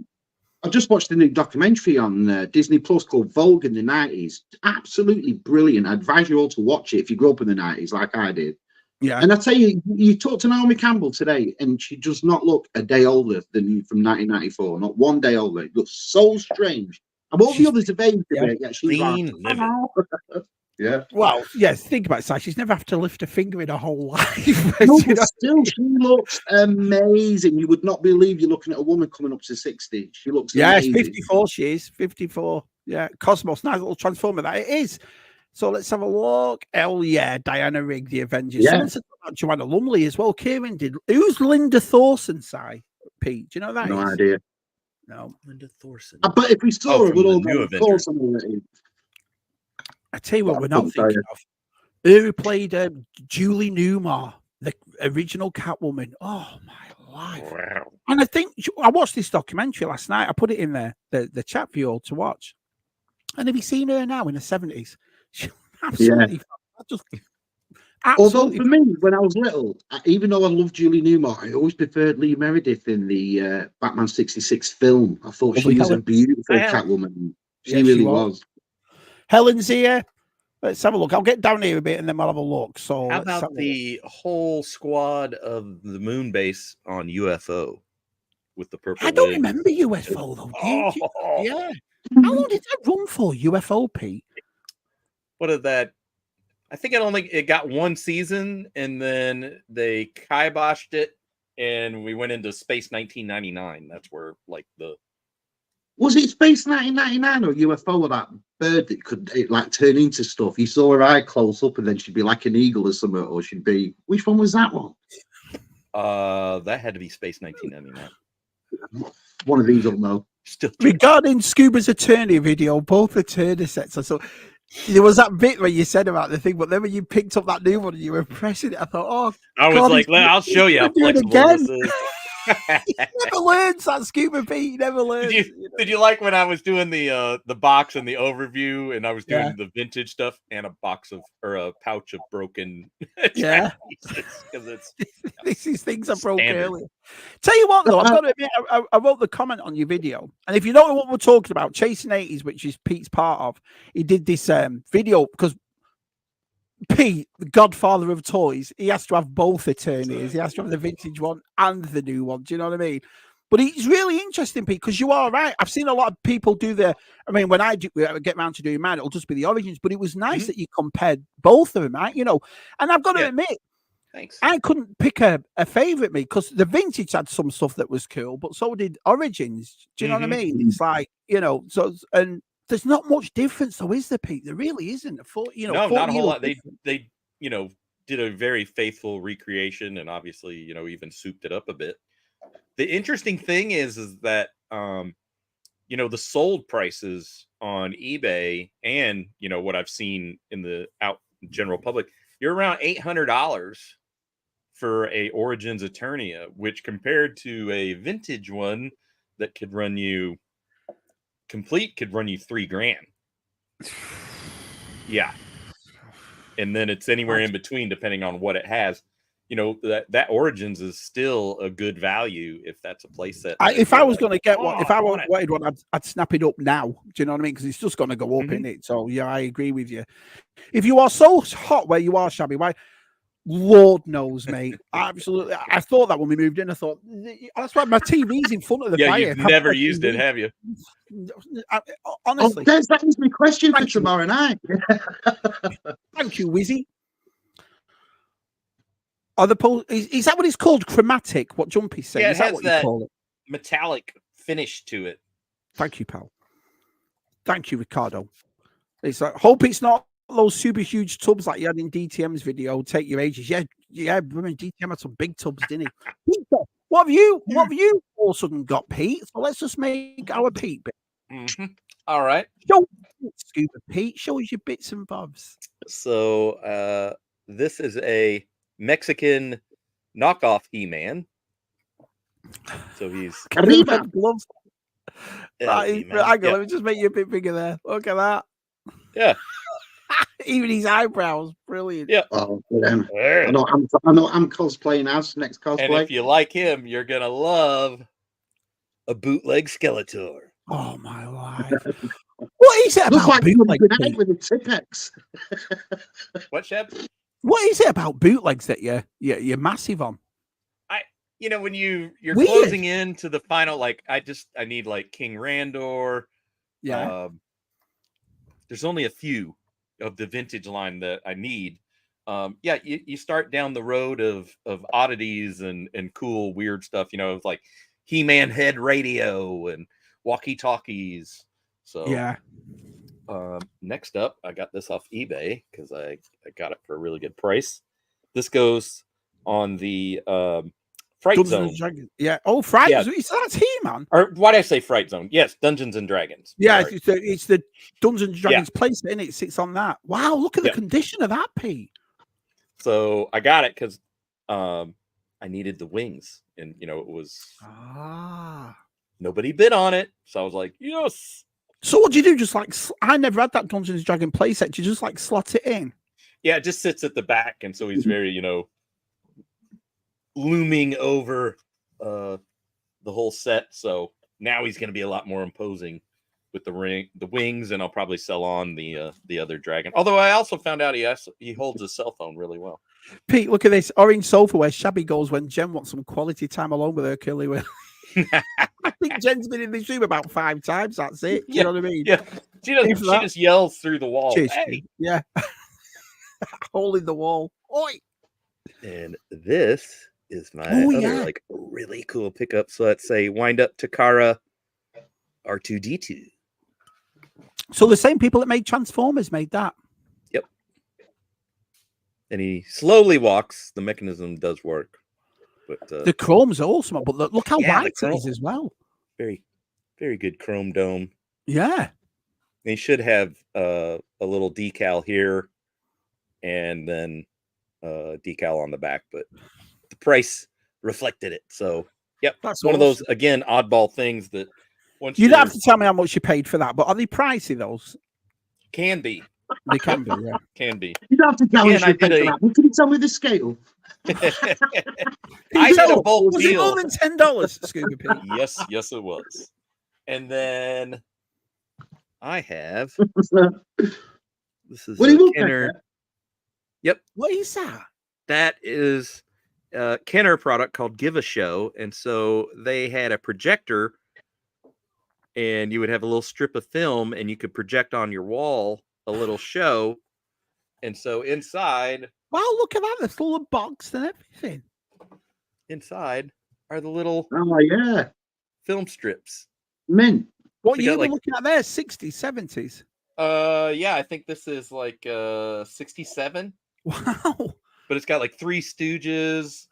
I just watched the new documentary on Disney Plus called Vogue in the 90s. Absolutely brilliant. I advise you all to watch it if you grew up in the 90s like I did. Yeah. And I tell you, you talk to Naomi Campbell today, and she does not look a day older than from 1994. Not one day older. It looks so strange. And all the others have aged a bit. Yeah, she's Clean like, living. yeah. Well, yes. Think about it, Si. She's never have to lift a finger in her whole life. No, You but know? still, she looks amazing. You would not believe you're looking at a woman coming up to 60. She looks Yeah, it's amazing. 54. She is 54. Yeah, Cosmos. Nice little transformer. That it is. So let's have a look. Hell yeah, Diana Rigg, the Avengers. Yeah. Someone said about Joanna Lumley as well. Kieran did. Who's Linda Thorson, Si? Pete, do you know that? No idea. No. Linda Thorson. But if we saw her, from we'd the all new go, Avengers. call someone that is. I tell you what, Well, we're not couldn't tell thinking of. Who played Julie Newmar, the original Catwoman? Oh my life! Wow. And I think I watched this documentary last night. I put it in the chat for you all to watch. And have you seen her now in the 70s? She absolutely, just Although absolutely. for me, when I was little, even though I loved Julie Newmar, I always preferred Lee Meredith in the Batman '66 film. I thought Lovely she was a Helen. beautiful Yeah. Catwoman. She Yeah, she really was. was. Helen's here. Let's have a look. I'll get down here a bit and then we'll have a look. So How let's have about a the whole squad of the moon base on UFO with the purple? I don't wig? remember UFO though. Do you? Oh, Yeah. How long did that run for, UFO, Pete? what is that? I think it got one season, and then they kiboshed it, and we went into Space 1999. That's where Was it Space 1999 or UFO or that bird that could like turn into stuff? You saw her eye close up, and then she'd be like an eagle or something, or she'd be. Which one was that one? that had to be Space 1999. One of these will know. Still Regarding Scuba's attorney video, both attorney sets. So there was that bit where you said about the thing, but then when you picked up that new one and you were pressing it, I thought, oh, I was God, like, he's I'll show you how gonna do it flexible again. this is. he never learns that Scuba Pete. He never learns. Did you like when I was doing the box and the overview, and I was doing Yeah. the vintage stuff and a pouch of broken Yeah. because it's This is things I broke Standard. earlier. Tell you what, though, I've got to admit, I wrote the comment on your video, and if you don't know what we're talking about, Chasing 80s, which is Pete's part of, he did this video because Pete, the godfather of toys, he has to have both attorneys. He has to have the vintage one and the new one. Do you know what I mean? But it's really interesting, Pete, because you are right. I've seen a lot of people do when I get around to doing mine, it'll just be the origins. But it was nice that you compared both of them, right? You know, and I've got to admit, thanks. I couldn't pick a favorite, me, because the vintage had some stuff that was cool, but so did origins. Do you know what I mean? It's like, you know, and there's not much difference, though, is there, Pete? There really isn't. No, not a whole lot. They did a very faithful recreation, and obviously, even souped it up a bit. The interesting thing is that the sold prices on eBay and what I've seen in the general public, you're around $800 for a Origins Eternia, which compared to a vintage one that could run you $3,000. Yeah. And then it's anywhere in between, depending on what it has. That Origins is still a good value if that's a play set. If I was going to get one, if I wanted one, I'd snap it up now. Do you know what I mean? Because it's just going to go up in it. So yeah, I agree with you. If you are so hot where you are, Shabby, why? Lord knows, mate. Absolutely. I thought that when we moved in, I thought that's why my TV's in front of the fire. You've never used it, have you? Honestly, that is my question for tomorrow night. Thank you, Wizzy. Is that what it's called? Chromatic? What Jumpy's saying? Yeah, is that what you call it? Metallic finish to it. Thank you, pal. Thank you, Ricardo. It's like, hope it's not those super huge tubs like you had in DTM's video take your ages. Yeah, remember DTM had some big tubs, didn't he? Peter, what have you all of a sudden got, Pete? So let's just make our Pete bit. All right. Show Scuba Pete, show us your bits and bobs. So this is a Mexican knockoff He-Man. So he's gloves. He-Man. Hang on, let me just make you a bit bigger there. Look at that. Yeah. Even his eyebrows, brilliant. Yeah. Oh, I know I'm cosplaying as next cosplay. And if you like him, you're gonna love a bootleg Skeletor. Oh my life! What is it about bootlegs? With the Tipex. What, Shep? What is it about bootlegs that you're massive on? When you're Weird. closing into the final, like I need like King Randor. Yeah. There's only a few of the vintage line that I need. You start down the road of oddities and cool weird stuff, of like He-Man head radio and walkie-talkies. So yeah. Next up, I got this off eBay because I got it for a really good price. This goes on the Fright Dungeons Zone. Yeah. Oh, Fright Zone. That's He-Man. Or why did I say Fright Zone? Yes, Dungeons and Dragons. Yeah, it's the Dungeons and Dragons place, and it sits on that. Wow, look at the condition of that, Pete. So I got it because I needed the wings, and it was nobody bid on it, so I was like, yes. So what do you do? Just like I never had that Dungeons and Dragons playset. Do you just like slot it in? Yeah, it just sits at the back, and so he's very looming over the whole set. So now he's going to be a lot more imposing with the wings, and I'll probably sell on the other dragon. Although I also found out he holds his cell phone really well. Pete, look at this orange sofa where Shabby goes when Jen wants some quality time alone with her curly will. I think Jen's been in this room about 5 times. That's it. You know what I mean? Yeah. She just yells through the wall. Cheers, hey. Yeah. Hole in the wall. Oi. And this is my other like really cool pickup. So let's say wind up Takara R2D2. So the same people that made Transformers made that. Yep. And he slowly walks. The mechanism does work. But the chrome's awesome, but look how white it is as well. Very, very good chrome dome. Yeah. They should have a little decal here and then decal on the back, but the price reflected it. So, yep, that's one of those, again, oddball things that once you don't have to tell me how much you paid for that, but are they pricey, those? Can be. They can be, yeah. Can be. You don't have to tell me you paid for that. Can you tell me the scale? I did a bulk was deal. It more than $10, Scuba Pete? Yes, it was. And then I have this is a Kenner. Yep. What is that? That is a Kenner product called Give a Show. And so they had a projector, and you would have a little strip of film, and you could project on your wall a little show. And so inside, wow, look at that! There's full of box and everything. Inside are the little film strips. Mint. What year are we looking at there? 60s, 70s? Yeah, I think this is like 67. Wow. But it's got like 3 Stooges.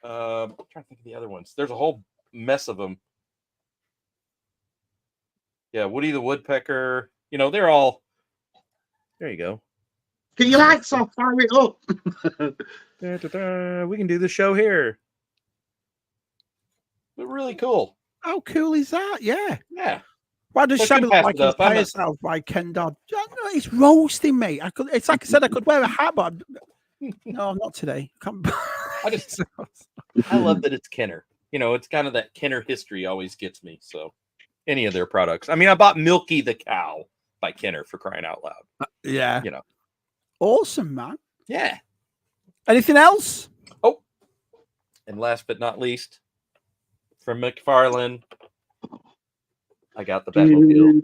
I'm trying to think of the other ones. There's a whole mess of them. Yeah, Woody the Woodpecker. They're all. There you go. Get your lights off, fire it up. We can do the show here. But really cool. How cool is that? Yeah. Yeah. Why does Shabby look like he's by himself by Ken Dodd? It's roasting me. It's like I said, I could wear a hat, but no, not today. I love that it's Kenner. It's kind of that Kenner history always gets me. So any of their products. I mean, I bought Milky the Cow by Kenner, for crying out loud. Yeah. Awesome, man. Yeah. Anything else? Oh. And last but not least, from McFarlane, I got the Batmobile.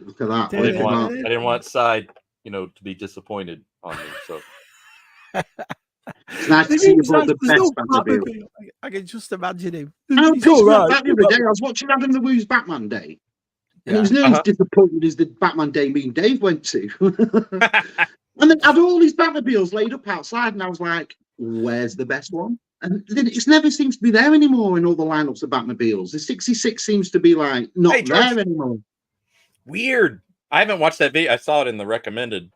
Look at that. I didn't want Side, to be disappointed on me. So it's nice to see you brought the best Batmobile. I can just imagine him. I was watching Adam the Woo's Batman Day. And it was nearly as disappointed as the Batman Day me and Dave went to. And then had all these Batmobiles laid up outside, and I was like, where's the best one? And it never seems to be there anymore in all the lineups of Batmobiles. The 66 seems to be like not there anymore. Weird. I haven't watched that video. I saw it in the recommended.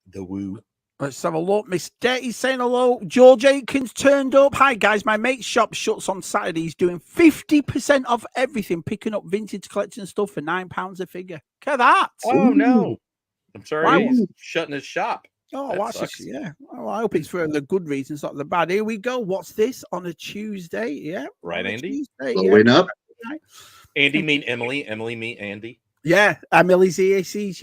The Woo. Let's have a look. Miss Detty's saying hello. George Aikens turned up. Hi, guys. My mate's shop shuts on Saturday. He's doing 50% off everything, picking up vintage collection stuff for £9 a figure. Look at that. Oh, no. I'm sorry. Wow. He's shutting his shop. Oh, watch this. Yeah. Oh, I hope it's for the good reasons, not the bad. Here we go. What's this on a Tuesday? Yeah. Right, Andy? Blowing up. Andy meet Emily. Emily meet Andy. Yeah, Emily's here. She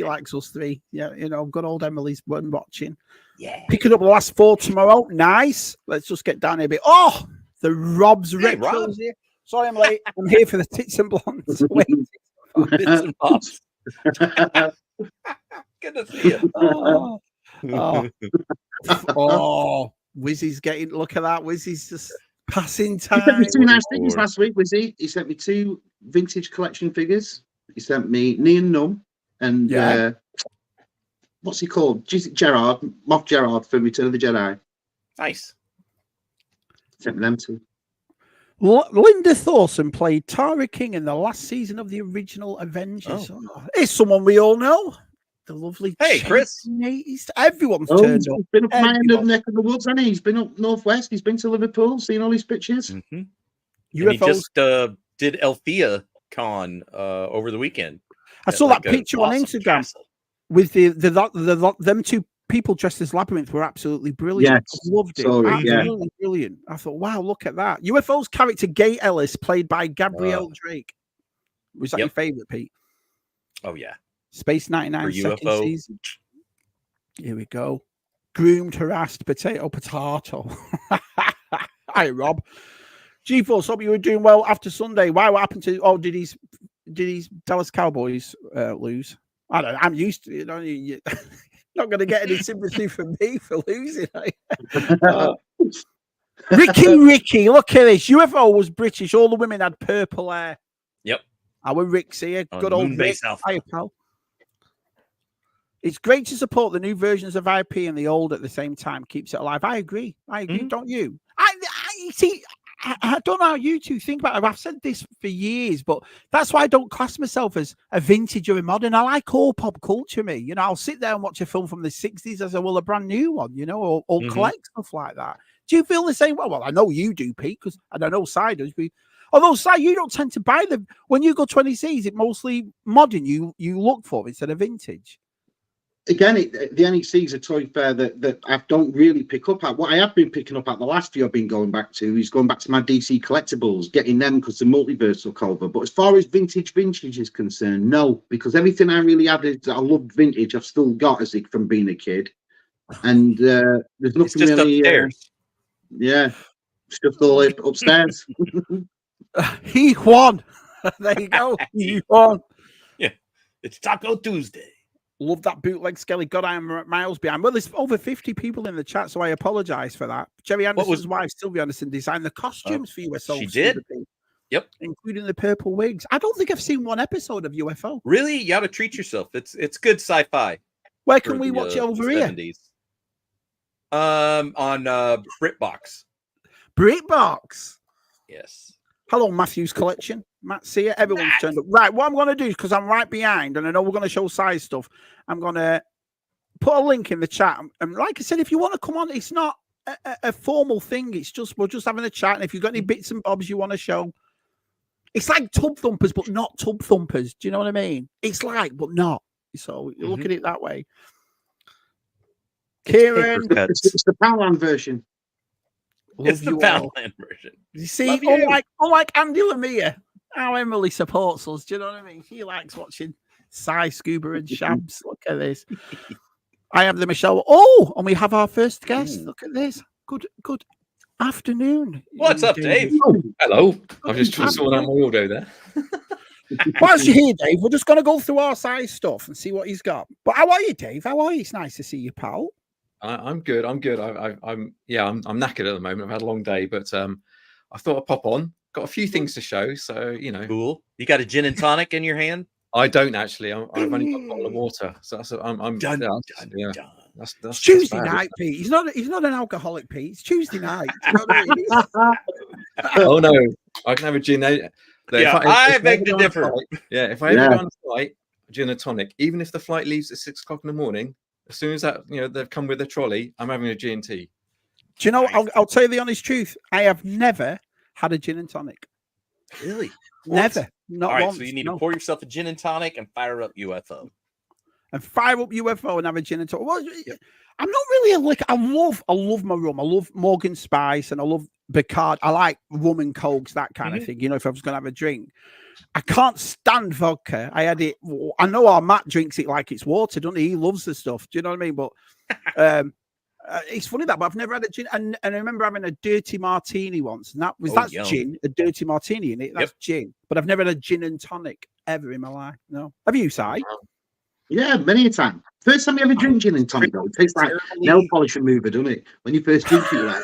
likes us three. Yeah, you know, good old Emily's been watching. Yeah. Picking up the last 4 tomorrow. Nice. Let's just get down here a bit. Oh, the Rob's Hey, retros Rob. here. Sorry, I'm late. I'm here for the tits and blondes. Wait. Bits and bobs. Good to see you. Oh, Wizzy's getting. Look at that. Wizzy's just passing He sent time. me 2 nice figures last week, was he? He sent me 2 vintage collection figures. He sent me Neon Num and what's he called? Gerard, Moff Gerard from Return of the Jedi. Nice. Sent me them 2. Linda Thorson played Tara King in the last season of the original Avengers. Oh, it's someone we all know. The lovely Chris. Everyone's turned up. He's been up my end of the neck of the woods, hasn't he? He's been up northwest. He's been to Liverpool, seen all these pictures. Mm-hmm. He just did Althea Con over the weekend. I saw that picture on Instagram castle. With them 2 people dressed as Labyrinth were absolutely brilliant. Yes. I loved it. Absolutely brilliant. I thought, wow, look at that. UFO's character Gay Ellis, played by Gabrielle Drake. Was that your favorite, Pete? Oh yeah. Space 99 second season. Here we go. Groomed, harassed, potato. Hi, Rob. G4, hope you were doing well after Sunday. Why? What happened to? Oh, did these Dallas Cowboys lose? I don't know. I'm used to it. You know, you're not going to get any sympathy from me for losing. Ricky, look at this. UFO was British. All the women had purple hair. Yep. Our Rick's here. Good old Rick. Hi, pal. It's great to support the new versions of IP and the old at the same time. Keeps it alive. I agree. Don't you? I see. I don't know how you two think about it. I've said this for years, but that's why I don't class myself as a vintage or a modern. I like all pop culture, me. You know, I'll sit there and watch a film from the 60s as I will a brand new one, you know, or collect stuff like that. Do you feel the same? Well, I know you do, Pete, because I don't know Si does. Although, Si, you don't tend to buy them. When you go 20C, is it mostly modern you look for instead of vintage? Again, the NEC is a toy fair that I don't really pick up at. What I have been picking up at the last few I've been going back to is going back to my DC collectibles, getting them because the multiverse took over. But as far as vintage is concerned, no, because everything I really had is I loved vintage. I've still got as from being a kid, and there's nothing it's just really. Upstairs. Stuff all upstairs. He won. There you go. He won. Yeah, it's Taco Tuesday. Love that bootleg Skelly. God, I am miles behind. Well, there's over 50 people in the chat, so I apologize for that. Jerry Anderson's wife, Sylvia Anderson, designed the costumes for UFO. She did? Yep. Including the purple wigs. I don't think I've seen one episode of UFO. Really? You got to treat yourself. It's good sci-fi. Where can we watch it over here? 70s. On BritBox. BritBox? Yes. Hello, Matthew's Collection. Matt, see it. Everyone's turned up. Right, what I'm going to do is, because I'm right behind, and I know we're going to show size stuff, I'm going to put a link in the chat. And like I said, if you want to come on, it's not a formal thing. It's just, we're just having a chat. And if you've got any bits and bobs you want to show, it's like Tub Thumpers, but not Tub Thumpers. Do you know what I mean? It's like, but not. So you look at it that way. Kieran. It's the Powerland version. It's the Powerland version. You see, unlike Andy Lamia, how Emily supports us. Do you know what I mean? She likes watching Si, Scuba, and Shabs. Look at this. I have the Michelle. Oh, and we have our first guest. Look at this. Good afternoon. What's up, Dave? Oh, hello. I've just sorted out my audio there. Whilst you're here, Dave, we're just going to go through our size stuff and see what he's got. But how are you, Dave? How are you? It's nice to see you, pal. I'm good. I'm knackered at the moment. I've had a long day, but I thought I'd pop on got a few things to show. So you know, Cool. You got a gin and tonic in your hand? I don't actually. I've only got a bottle of water. So that's I'm Dun, yeah, dun, yeah. dun. It's Tuesday bad, night, Pete. He's not an alcoholic, Pete. It's Tuesday night. You know what I mean? Oh no, I can have a gin. Yeah, I beg to differ. Yeah, if I ever go on a flight, gin and tonic, even if the flight leaves at 6 o'clock in the morning, as soon as that they've come with a trolley, I'm having a G&T. Do you know? I'll tell you the honest truth. I have never had a gin and tonic. Really? Never. Not All right, once. so you need to pour yourself a gin and tonic and fire up UFO. And fire up UFO and have a gin and tonic. Well, I'm not really a liquor. I love my rum. I love Morgan Spice and I love Bacardi. I like rum and cokes, that kind of thing. You know, if I was going to have a drink, I can't stand vodka. I had it. I know our Matt drinks it like it's water, doesn't he? He loves the stuff. Do you know what I mean? But it's funny but I've never had a gin. And I remember having a dirty martini once, and that's gin, a dirty martini in it. That's gin. But I've never had a gin and tonic ever in my life. No. Have you, Si? Yeah, many a time. First time you ever drink gin and tonic, though, it tastes like nail polish remover, doesn't it? When you first drink it, you're like,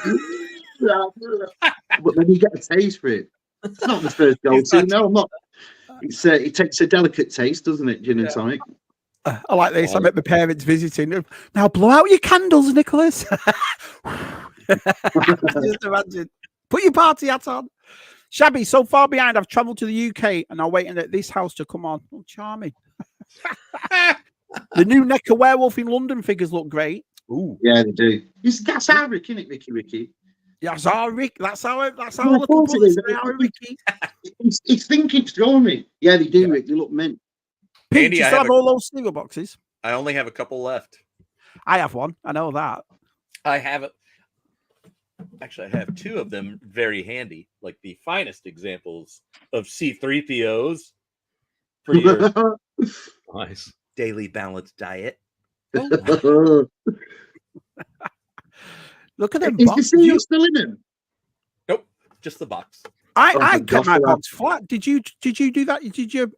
but then you get a taste for it. It's not the first go-to. No, I'm not. It takes a delicate taste, doesn't it, gin and tonic? I like this. I'm at my parents visiting. Now blow out your candles, Nicholas. Just imagine. Put your party hat on. Shabby, so far behind. I've travelled to the UK and I'm waiting at this house to come on. Oh, charming. The new Necker Werewolf in London figures look great. Ooh, yeah, they do. That's our Rick, isn't it, Ricky? Yeah, that's our Rick. That's our little bullet. Ricky. It's thinking strongly. Yeah, they do, Rick. They look mint. Pete, do you still have all those single boxes? I only have a couple left. I have one. I know that. I have it. Actually, I have two of them very handy, like the finest examples of C3POs for your Nice daily balanced diet. Oh. Look at them. Is the CEO still in them? Nope, just the box. I kept my box flat. Did you do that? Did you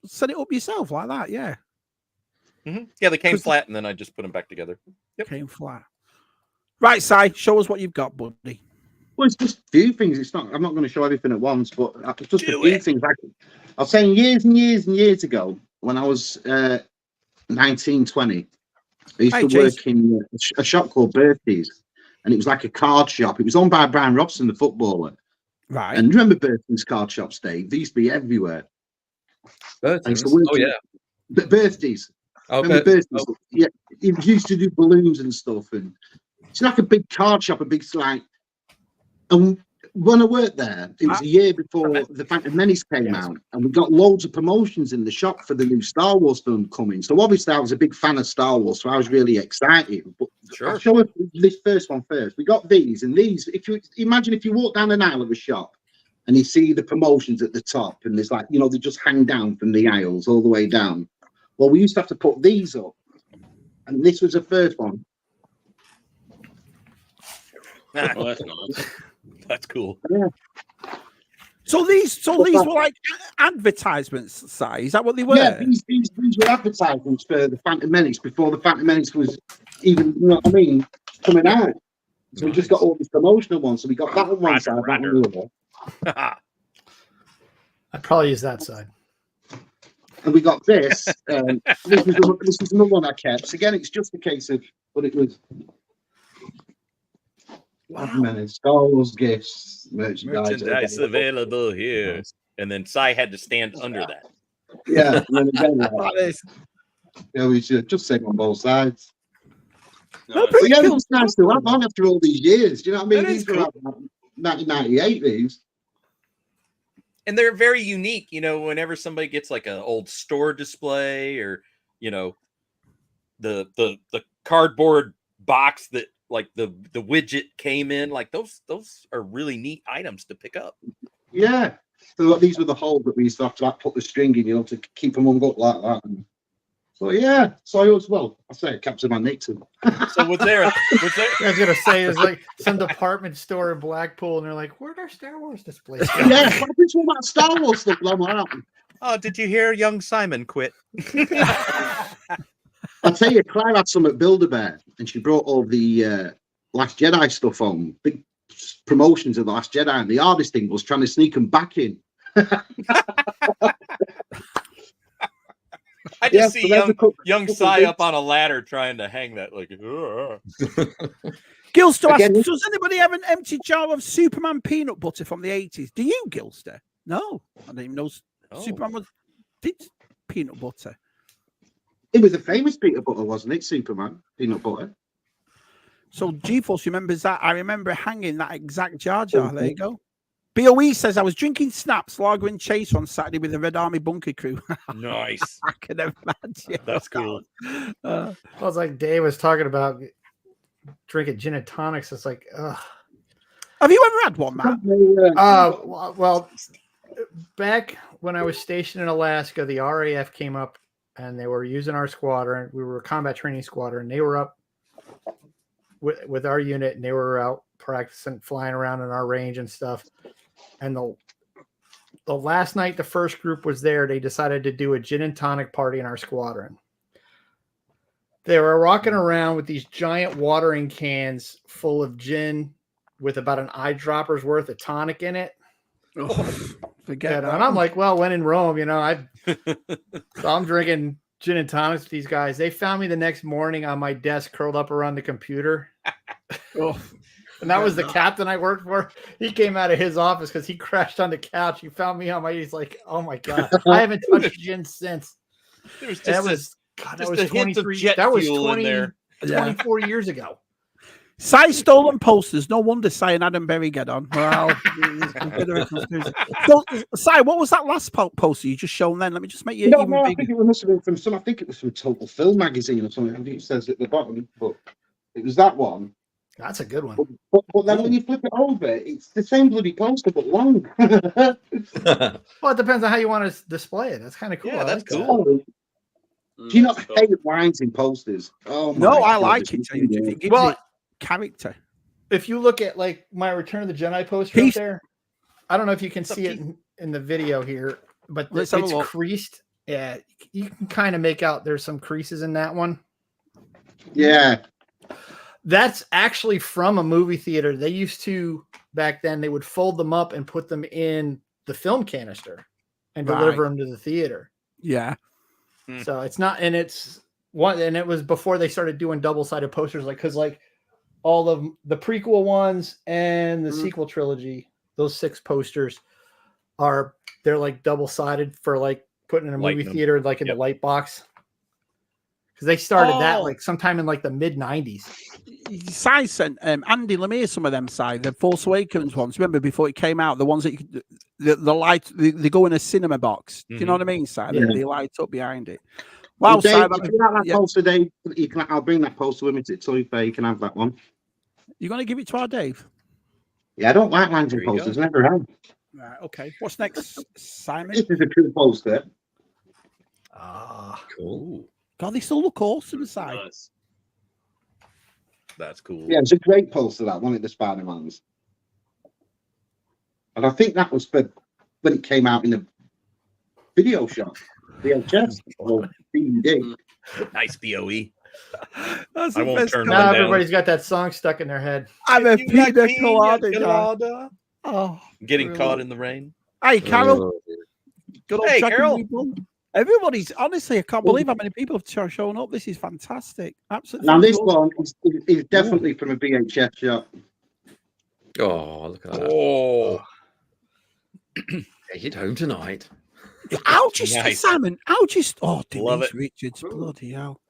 set it up yourself like that? Yeah. Yeah, they came flat, and then I just put them back together. Yep. Came flat. Right, Si, show us what you've got, buddy. Well, it's just a few things. It's not. I'm not going to show everything at once, but just a few things. I was saying years and years and years ago, when I was 19, 20, I used to work in a shop called Bertie's, and it was like a card shop. It was owned by Brian Robson, the footballer. Right. And remember Bertie's card shops, Dave? They used to be everywhere. Bertie's? Oh, yeah. Bertie's. Oh, Bertie's. Oh. Yeah, he used to do balloons and stuff, and it's like a big card shop, a big like. And when I worked there, it was a year before The Phantom Menace came out, and we got loads of promotions in the shop for the new Star Wars film coming. So obviously, I was a big fan of Star Wars, so I was really excited. But I'll show you this first one first. We got these, and these. If you imagine, if you walk down an aisle of a shop, and you see the promotions at the top, and there's like, they just hang down from the aisles all the way down. Well, we used to have to put these up, and this was the first one. Oh, that's nice. That's cool. Yeah. So these were like advertisements, Si. Is that what they were? Yeah, these were advertisements for the Phantom Menace before the Phantom Menace was even, coming out. So we just got all these promotional ones. So we got that on one side, that on the other. I'd probably use that side. And we got this. This is another one I kept. So again, it's just a case of what it was. Wow. Star Wars gifts, merchandise available here. And then Si had to stand under that. Yeah. And then again, we should just sing on both sides. No, but yeah, it's nice to have on after all these years. Do you know what I mean? These were out 1998, these. And they're very unique, whenever somebody gets like an old store display or, the cardboard box that like the widget came in, like those are really neat items to pick up. Yeah. So these were the holes that we used to have to put the string in, to keep them hung up like that. And so yeah, so I was I say Captain Man Nixon. So was there? I was gonna say it's like some department store in Blackpool, and they're like, "Where'd our Star Wars displays go?" Yeah, why did you want Star Wars stuff? Oh, did you hear young Simon quit? I'll tell you, Claire had some at Build-A-Bear, and she brought all the Last Jedi stuff on, big promotions of The Last Jedi, and the hardest thing was trying to sneak them back in. I just see young Si up on a ladder trying to hang that. Like, Gilster asks, Again- does anybody have an empty jar of Superman peanut butter from the 80s? Do you, Gilster? No, I didn't even know Superman did peanut butter. It was a famous peanut butter, wasn't it? Superman peanut butter. So GeForce remembers that. I remember hanging that exact jar. There you go. BOE says, I was drinking snaps, lager and chase on Saturday with the Red Army bunker crew. nice. I can imagine. That's cool. Well, it's like Dave was talking about drinking gin and tonics. It's like, ugh. Have you ever had one, Matt? Well, back when I was stationed in Alaska, the RAF came up and they were using our squadron. We were a combat training squadron. They were up with our unit, and they were out practicing flying around in our range and stuff. And the last night the first group was there, they decided to do a gin and tonic party in our squadron. They were walking around with these giant watering cans full of gin with about an eyedropper's worth of tonic in it. Forget that. And I'm like, well, when in Rome, so I'm drinking gin and tonics with these guys. They found me the next morning on my desk, curled up around the computer. And that was the captain I worked for. He came out of his office because he crashed on the couch. He found me on he's like, oh my God, I haven't touched gin since. There was just that was 23. That was 24 years ago. Si stolen posters. No wonder Si and Adam Berry get on. Well, so, Si, what was that last poster you just shown then? Let me just make you even bigger. I think it must have been from some. I think it was from Total Film magazine or something. I think it says at the bottom, but it was that one. That's a good one. But then when you flip it over, it's the same bloody poster but long. Well, it depends on how you want to display it. That's kind of cool. Yeah, that's that. cool. Do you not hate lines in posters? Oh, no, I God, like it. It gives it character. If you look at like my Return of the Jedi poster up there, I don't know if you can see it in the video here, but it's creased. Yeah, you can kind of make out there's some creases in that one. Yeah. That's actually from a movie theater. They used to, back then, they would fold them up and put them in the film canister and deliver them to the theater. Yeah. So it's not, and it's one, and it was before they started doing double-sided posters, because all of the prequel ones and the sequel trilogy, those 6 posters they're like double-sided for putting in a movie theater, in the light box. Because they started that sometime in the mid-90s. Si sent Andy Lemire some of them, Si, the Force Awakens ones. Remember before it came out, the ones that the light they go in a cinema box. Do you know what I mean, Si? They light up behind it. Wow, Dave, Si, if you like that poster, Dave, I'll bring that poster with me to Toy Fair. You can have that one. You going to give it to our Dave? Yeah, I don't like lines in posters. Never have. Right. Okay. What's next, Simon? This is a cool poster. Cool. God, they still look awesome, Si. Nice. That's cool. Yeah, it's a great poster, that one at the Spider-Man's. And I think that was for when it came out in a video shop, VHS or DVD. Nice BOE. That's I the won't best turn color. them down. Everybody's got that song stuck in their head. I'm a pina colada guy. colada. Oh, Getting caught in the rain. hey, Carol. Good old Hey, Jack and Carol. people. Everybody's honestly, I can't believe how many people have shown up. This is fantastic. Absolutely. Now, this one is definitely from a VHS shop. Oh, look at that. Oh, Take it home tonight. Ouch, Nice. Simon. Ouch, oh, Love Denise it. Richards. Bloody hell.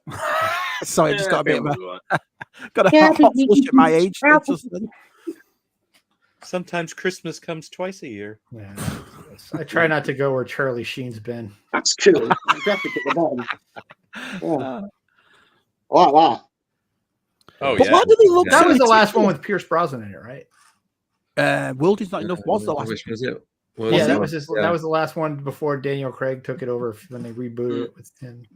Sorry, I just got a bit of Everyone. got a hot flush at my age. sometimes Christmas comes twice a year. Yeah. I try not to go where Charlie Sheen's been. That's cool. Graphic at the bottom. Yeah. I like that. Oh But yeah. why do they look That so was the last one ridiculous? with Pierce Brosnan in it, right? World is not enough. Was the last? Which was it? Yeah, that was that was the last one before Daniel Craig took it over when they rebooted it with him.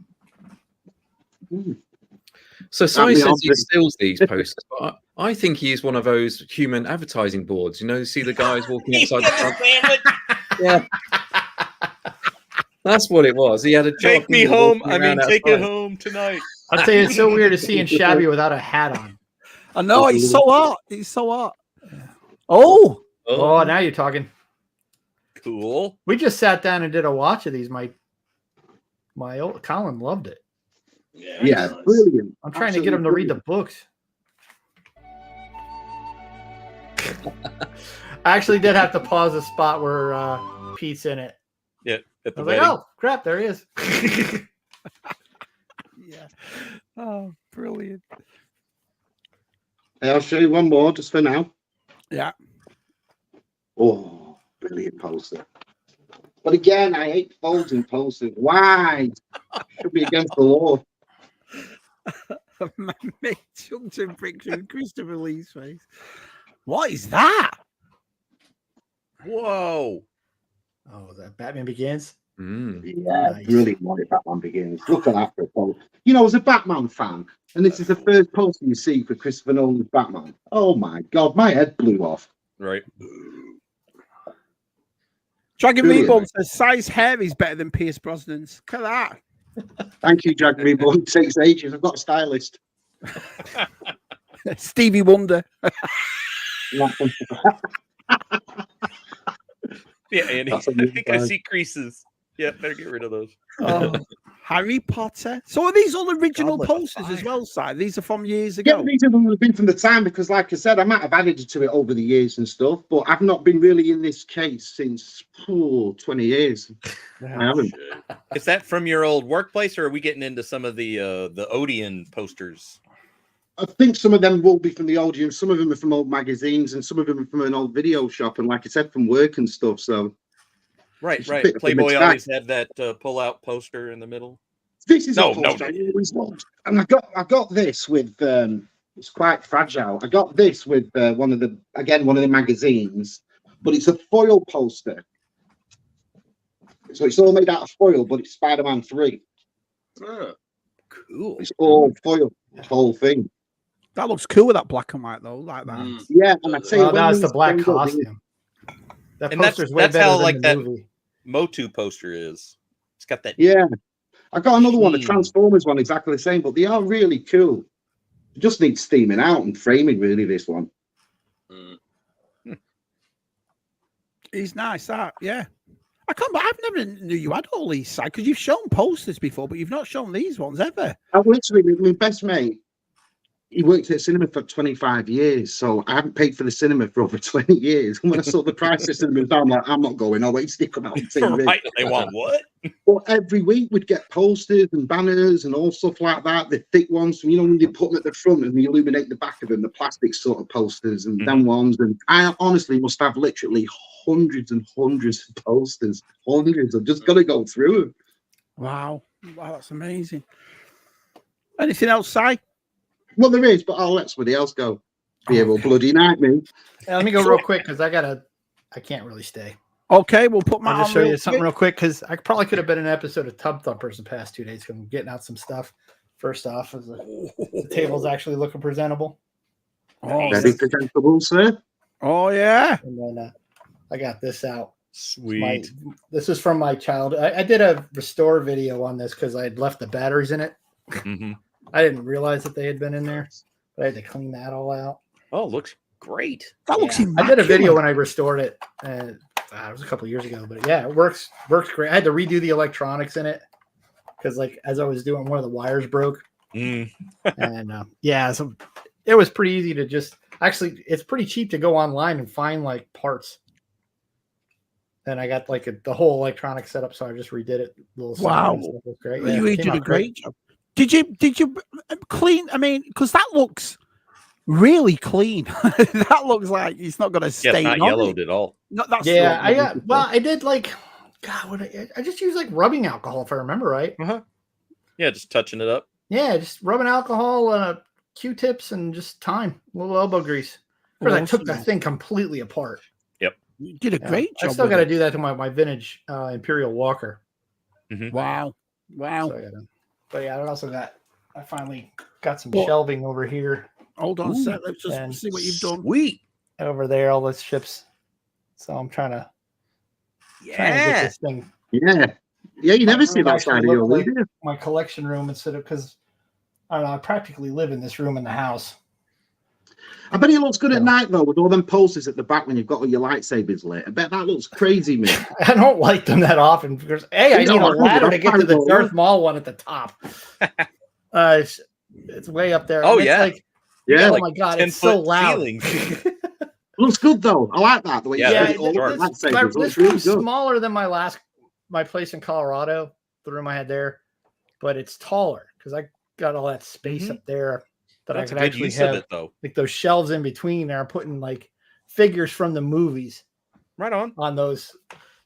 So That'd Si be says he obvious. steals these posters, but I think he's one of those human advertising boards. You know, you see the guys walking outside the front. Yeah. That's what it was. He had a Take job me and home. walking I mean, around take it outside. home tonight. I'll tell you, it's so weird to see Shabby without a hat on. I know, it's so hot. It's so hot. Oh, Oh, now you're talking. Cool. We just sat down and did a watch of these. My old Colin loved it. Yeah, brilliant. I'm trying to get him to read the books. I actually did have to pause a spot where Pete's in it. Yeah, at the I was wedding. like, oh crap, there he is. yeah. Oh, brilliant. I'll show you one more just for now. Yeah. Oh, brilliant poster. But again, I hate folding posters. Why? Should be against the law. My mate jumped in picture of Christopher Lee's face. What is that? Whoa. Oh, that Batman Begins. Yeah, Nice. brilliant one if Batman Begins. Look at that for a poster. You know, as a Batman fan, and this is the first poster you see for Christopher Nolan's Batman. Oh my God, my head blew off. Right. Dragon Brilliant. Reborn says size hair is better than Pierce Brosnan's. Look at Thank you, Jack Reborn. It takes ages. I've got a stylist. that. Stevie Wonder. Yeah, Andy. That's a I new think I vibe. see creases. Yeah, better get rid of those. Oh, Harry Potter. So are these all original Goblet of posters as Fire. well, Si? These are from years Yeah, ago. these have all been from the time because, like I said, I might have added to it over the years and stuff, but I've not been really in this case since 20 years. I haven't. Is that from your old workplace, or are we getting into some of the Odeon posters? I think some of them will be from the audience, some of them are from old magazines, and some of them are from an old video shop, and like I said, from work and stuff. So Right, It's a right. bit of a Playboy mixed always had that pull-out poster in the middle. this is No, a poster no. I always loved. And I got this with it's quite fragile. I got this with one of the magazines, but it's a foil poster. So it's all made out of foil, but it's Spider-Man 3. Cool. It's all foil, the whole thing. That looks cool with that black and white, though, like that. Yeah, and I'd say Well, when that's the these black stand up, costume. That And that's- poster's way that's better how, than like, the that- movie. Motu poster is. It's got that. Yeah, I got another one, a Sheen. Transformers one, exactly the same, but they are really cool. It just needs steaming out and framing, really. This one. He's nice, that, yeah. I've never knew you had all these, Si, because you've shown posters before, but you've not shown these ones ever. I literally, my best mate, he worked at cinema for 25 years, so I haven't paid for the cinema for over 20 years. And when I saw the price of cinema, I'm like, I'm not going. I'll wait till they come out on TV. Right. They want what? But every week we'd get posters and banners and all stuff like that, the thick ones, you know, when they put them at the front and they illuminate the back of them, the plastic sort of posters and them ones. And I honestly must have literally hundreds and hundreds of posters, hundreds. I've just got to go through them. Wow. Wow, that's amazing. Anything else, Si? Well, there is, but I'll let somebody else go. Be able bloody night, me. Yeah, let me go real quick because I can't really stay. Okay, we'll put my I'll just show you something real quick because I probably could have been an episode of Tub Thumpers the past 2 days because I'm getting out some stuff. First off, the table's actually looking presentable. Oh, Very presentable, sir. oh yeah. And then I got this out. Sweet. This is from my child. I did a restore video on this because I had left the batteries in it. Mhm. I didn't realize that they had been in there, but I had to clean that all out. Oh, looks great. That looks Yeah. I did a video immaculate. when I restored it. It was a couple of years ago, but yeah, it works great. I had to redo the electronics in it because, like, as I was doing, one of the wires broke, Mm. and yeah, so it was pretty easy to just. Actually, it's pretty cheap to go online and find like parts. And I got like the whole electronic setup, so I just redid it. Wow. It was great. You it did came a out great job. Did you clean? I mean, because that looks really clean. That looks like it's not going to Yeah, stain not on yellowed it. at all. No, that's Yeah, not- I did like, God, what I just used like rubbing alcohol if I remember right. Yeah, just touching it up. Yeah, just rubbing alcohol, Q-tips, and just time, a little elbow grease. Because I took that thing completely apart. You did a great I job. still with got to it. do that to my vintage Imperial Walker. Wow. Wow. So I gotta, but yeah, I finally got some Well- shelving over here, Hold on a sec. Let's just And see what you've done. Sweet. over there, all those ships. So I'm trying to get Yeah. this thing, Yeah. Yeah, you never see room that side of actually your look do you? my collection room instead of, because I don't know, I practically live in this room in the house. I bet it looks good at night though, with all them posters at the back when you've got all your lightsabers lit. I bet that looks crazy, man. I don't light them that often because I need a ladder to get to the Darth Maul one at the top. It's way up there. Oh, and yeah. it's like, Yeah. oh my god, it's so loud. It looks good though. I like that. The way Yeah, you got it all this lightsabers. Looks room's really good. smaller than my place in Colorado, the room I had there, but it's taller because I got all that space up there that That's I a could good actually use have of it, though. like those shelves in between there. I'm putting like figures from the movies Right on. those.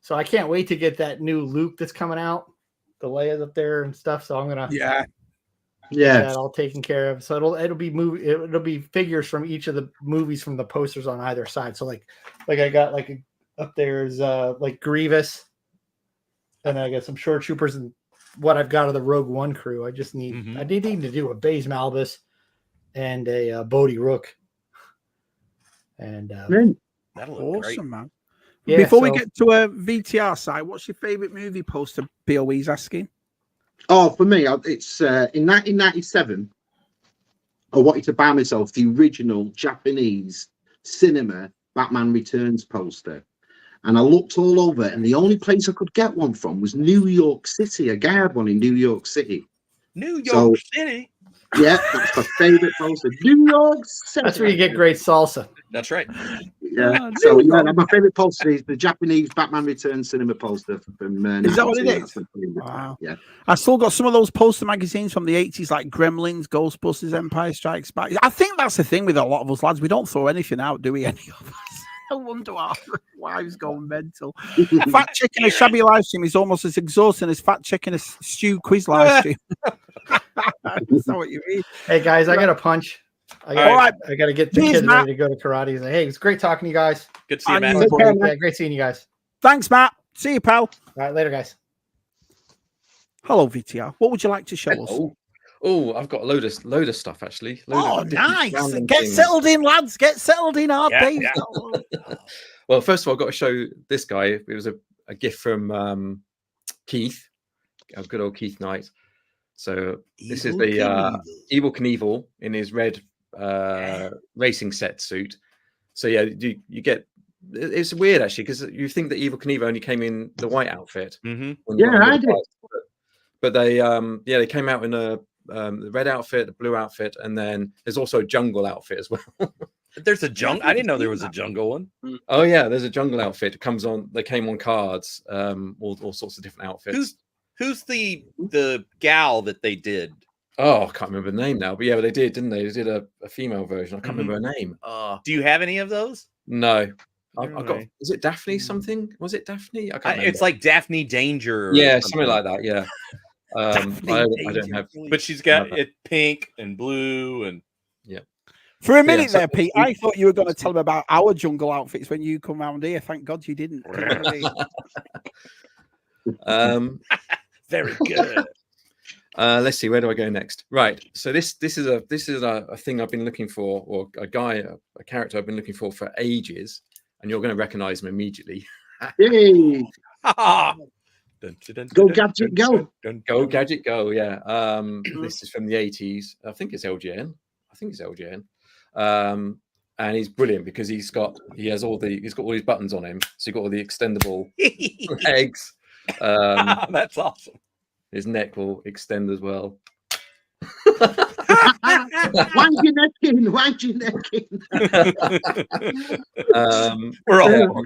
So I can't wait to get that new Luke that's coming out, the Leia's up there and stuff. So I'm gonna get that all taken care of. So it'll be figures from each of the movies from the posters on either side. So like I got like up there's like Grievous, and I got some short troopers and what I've got of the Rogue One crew. I just need I need to do a Baze Malbus and a Bodhi Rook. And that'll look awesome, man. Yeah, Before we get to a VTR side, what's your favorite movie poster? BOE's asking. Oh, for me, it's in 1997. I wanted to buy myself the original Japanese cinema Batman Returns poster. And I looked all over, and the only place I could get one from was New York City. A guy had one in New York City. New York City? Yeah, that's my favorite poster. New York City. That's where you get great salsa. That's right. Yeah. So yeah, my favorite poster is the Japanese Batman Returns cinema poster from. Is that what it is? Wow. Yeah. I still got some of those poster magazines from the 80s, like Gremlins, Ghostbusters, Empire Strikes Back. I think that's the thing with a lot of us lads. We don't throw anything out, do we? Any of us? I wonder why wives going mental. Fact checking a shabby live stream is almost as exhausting as fact checking a stew quiz live stream. That's not what you mean. Hey guys, I got a punch. I got to get the kids ready to go to karate. He's like, hey, it's great talking to you guys. Good to see you, Matt. Yeah, great seeing you guys. Thanks, Matt. See you, pal. All right, later, guys. Hello, VTR. What would you like to show us? Oh, I've got a load of stuff actually. Nice. Get settled in, lads. Get settled in, our baby. Well, first of all, I've got to show this guy. It was a gift from Keith, a good old Keith Knight. So this is the Evil Knievel in his red racing set suit. So yeah, you get. It's weird actually because you think that Evil Knievel only came in the white outfit. Yeah, I did. But they came out in the red outfit, the blue outfit, and then there's also a jungle outfit as well. There's a jungle. I didn't know there was a jungle one. Oh yeah, there's a jungle outfit. It comes on. They came on cards. All sorts of different outfits. Who's the gal that they did? Oh, I can't remember the name now. But yeah, they did, didn't they? They did a female version. I can't remember her name. Do you have any of those? No. I've got. Is it Daphne something? Was it Daphne? I can't remember. It's like Daphne Danger. Yeah, something like that. Yeah. I don't have. But she's got it pink and blue and For a minute there, Pete, I thought you were going to tell them about our jungle outfits when you come round here. Thank God you didn't. Very good. Let's see, where do I go next? Right. So this is a thing I've been looking for, or a character I've been looking for ages, and you're going to recognize him immediately. Yay! Go Gadget, go! Go Gadget, go! Yeah. This is from the 80s. I think it's LJN. And he's brilliant because he's got all his buttons on him. So you've got all the extendable legs. That's awesome. His neck will extend as well. Wind your neck in. We're all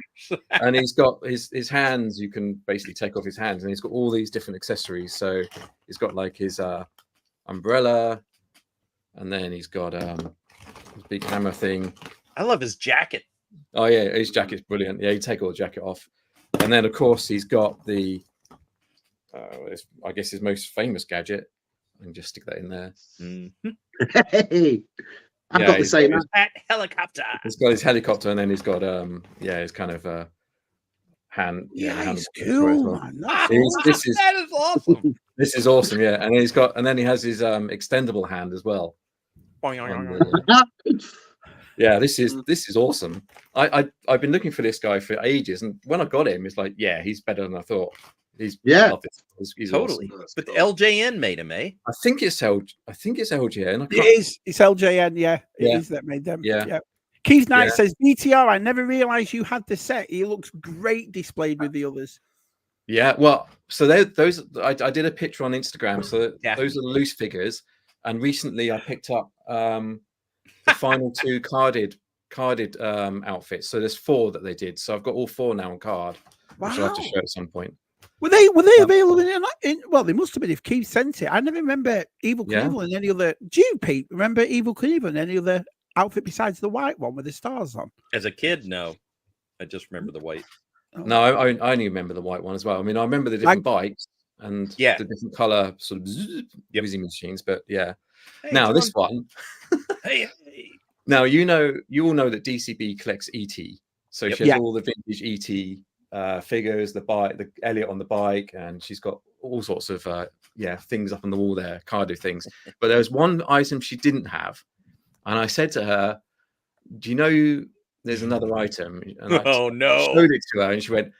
and he's got his hands. You can basically take off his hands, and he's got all these different accessories. So he's got like his umbrella, and then he's got his big hammer thing. I love his jacket. Oh yeah, his jacket's brilliant. Yeah, you take all the jacket off, and then of course he's got the I guess his most famous gadget. I can just stick that in there. Hey, I've got the same helicopter. He's got his helicopter, and then he's got his kind of hand. He's cool. That is awesome. This is awesome. Yeah, and then he has his extendable hand as well. Yeah, this is awesome. I've been looking for this guy for ages, and when I got him, it's like, yeah, he's better than I thought. He's Yeah. love it. He's Totally. awesome. But the LJN made him, eh? I think it's LJN. I It can't, is. It's LJN. Yeah, it Yeah. is that made them. Yeah. Yeah. Keith Knight Yeah. says BTR. I never realized you had the set. He looks great displayed with the others. Yeah, well, so those I did a picture on Instagram. So Yeah. those are the loose figures, and recently I picked up the final two carded outfits. So there's 4 that they did. So I've got all 4 now on card, which I'll have to Wow. show at some point. Were they available in well, they must have been if Keith sent it. I never remember Evil Yeah. Knievel and any other. Do you, Pete, remember Evil Knievel and any other outfit besides the white one with the stars on? As a kid, no. I just remember the white. No, I only remember the white one as well. I mean, I remember the different bikes and Yeah. the different color sort of using machines, but yeah. Hey, Now John. this one. Hey. Now you all know that DCB collects ET, so Yep. she has Yeah. all the vintage ET figures, the bike, the Elliot on the bike, and she's got all sorts of things up on the wall there, carded things. But there was one item she didn't have, and I said to her, "Do you know there's another item?" And I Oh no. showed it to her, and she went,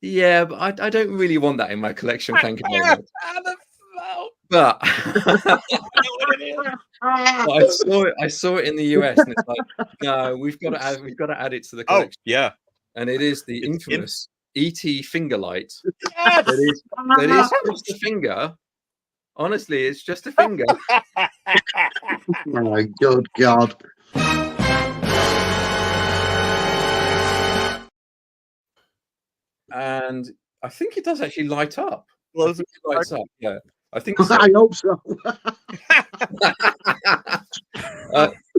"Yeah, but I don't really want that in my collection. Thank you very much." But I saw it in the US, and it's like, no, we've got to add it to the Oh collection. yeah. And it is the It's infamous ET finger light. Yes! That is just a finger. Honestly, it's just a finger. Oh my good God. And I think it does actually light up. Blows It lights up. Yeah, I think so. I hope so.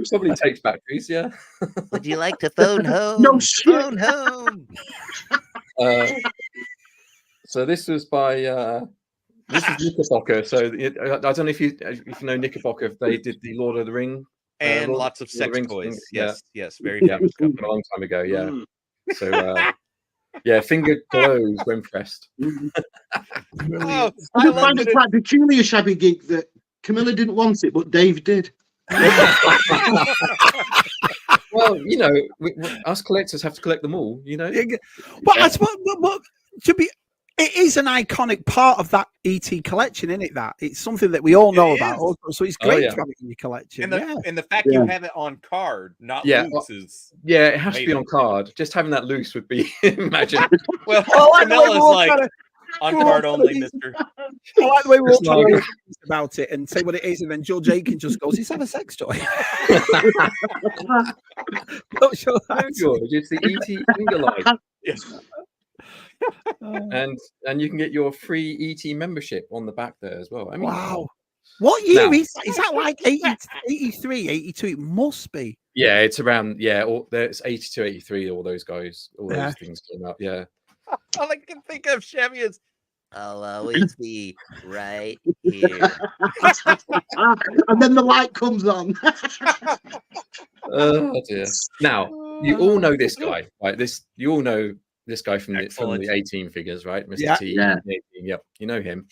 Probably takes batteries. Yeah. Would you like to phone home? No shit. Phone home. So this was by this is Knickerbocker. So I don't know if you know Knickerbocker. If they did the Lord of the Ring And Lord- lots of Lord of the sex Rings toys. thing. Yes, yes, very Yeah, famous a company. long time ago. Yeah. Mm. So yeah, finger glows when pressed. Oh, Brilliant. I I love find it it. quite peculiar, Shabby Gig, that Camilla didn't want it, but Dave did. Well, you know, us collectors have to collect them all. You know. But I suppose, but to be, it is an iconic part of that ET collection, isn't it? That it's something that we all know It about. is. Also, so it's Oh, great yeah. to have it in your collection. And the Yeah. and the fact Yeah. you have it on card, not Yeah. loose, is Yeah, it has to be Amazing. on card. Just having that loose would be imagine. well. I like the way Camilla's we're all like trying to- on we're all card trying to only, be- Mister. I like the way we're all Just trying to like- be honest about it and say what it is, and then George Aiken just goes, "Is that a sex toy?" Don't show No, that. George, it's the ET finger light, Yes. and you can get your free ET membership on the back there as well. I mean, Wow. What year Now- is that like 80, 83, 82? It must be. yeah, it's around there's 82, 83. All those guys, all Yeah. those things came up. Yeah, All I can think of, Chevy, is I'll always be right here. And then the light comes on. oh dear. Now you all know this guy, right? You all know this guy from Excellent. the 18 figures, right? Mr. Yeah. T. Yeah. 18, yep, you know him.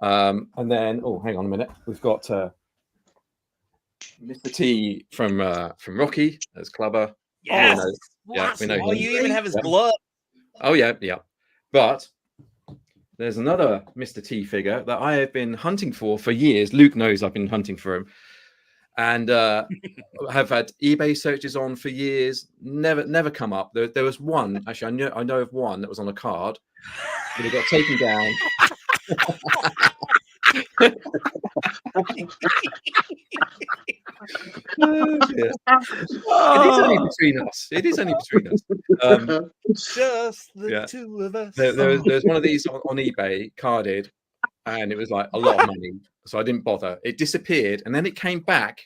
And then hang on a minute, we've got Mr. T from Rocky as Clubber. yes. Yeah, we know Oh, him. you even have his Yeah. glove. Oh yeah. But there's another Mr. T figure that I have been hunting for years. Luke knows I've been hunting for him, and have had eBay searches on for years. Never come up. There was one actually. I know of one that was on a card, but it got taken down. Oh, dear. It is only between us. It is only between us. Just the Yeah. two of us. There was one of these on eBay carded, and it was like a lot of money, so I didn't bother. It disappeared, and then it came back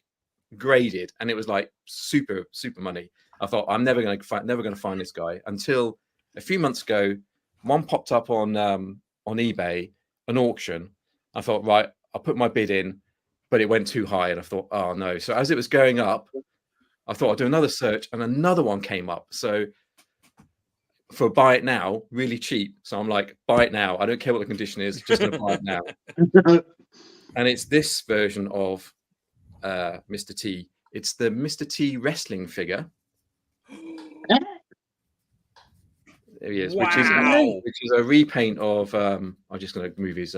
graded, and it was like super money. I thought I'm never going to find this guy until a few months ago. One popped up on eBay, an auction. I thought, right, I'll put my bid in, but it went too high, and I thought, oh no. So as it was going up, I thought I'd do another search, and another one came up. So for buy it now, really cheap. So I'm like, buy it now. I don't care what the condition is, just gonna buy it now. And it's this version of Mr. T. It's the Mr. T wrestling figure. There he is, Wow. which is a repaint of. I'm just going to move his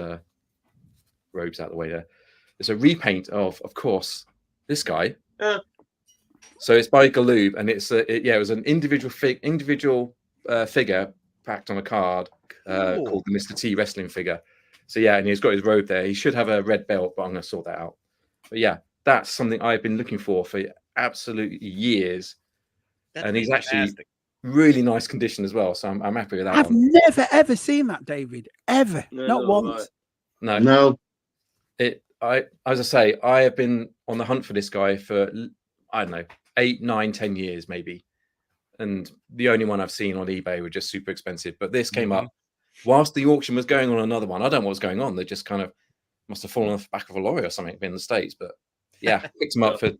robes out of the way there. It's a repaint of course, this guy. So it's by Galoob, and it was an individual figure packed on a card called the Mr. T wrestling figure. So yeah, and he's got his robe there. He should have a red belt, but I'm going to sort that out. But yeah, that's something I've been looking for absolutely years. That's and he's fantastic. actually really nice condition as well. So I'm happy with that. I've never ever seen that, David. Ever, No, not once. right. No. As I say, I have been on the hunt for this guy for, I don't know, 8, 9, 10 years maybe. And the only one I've seen on eBay were just super expensive. But this came up whilst the auction was going on another one. I don't know what was going on. They just kind of must have fallen off the back of a lorry or something in the States. But yeah, picked them up for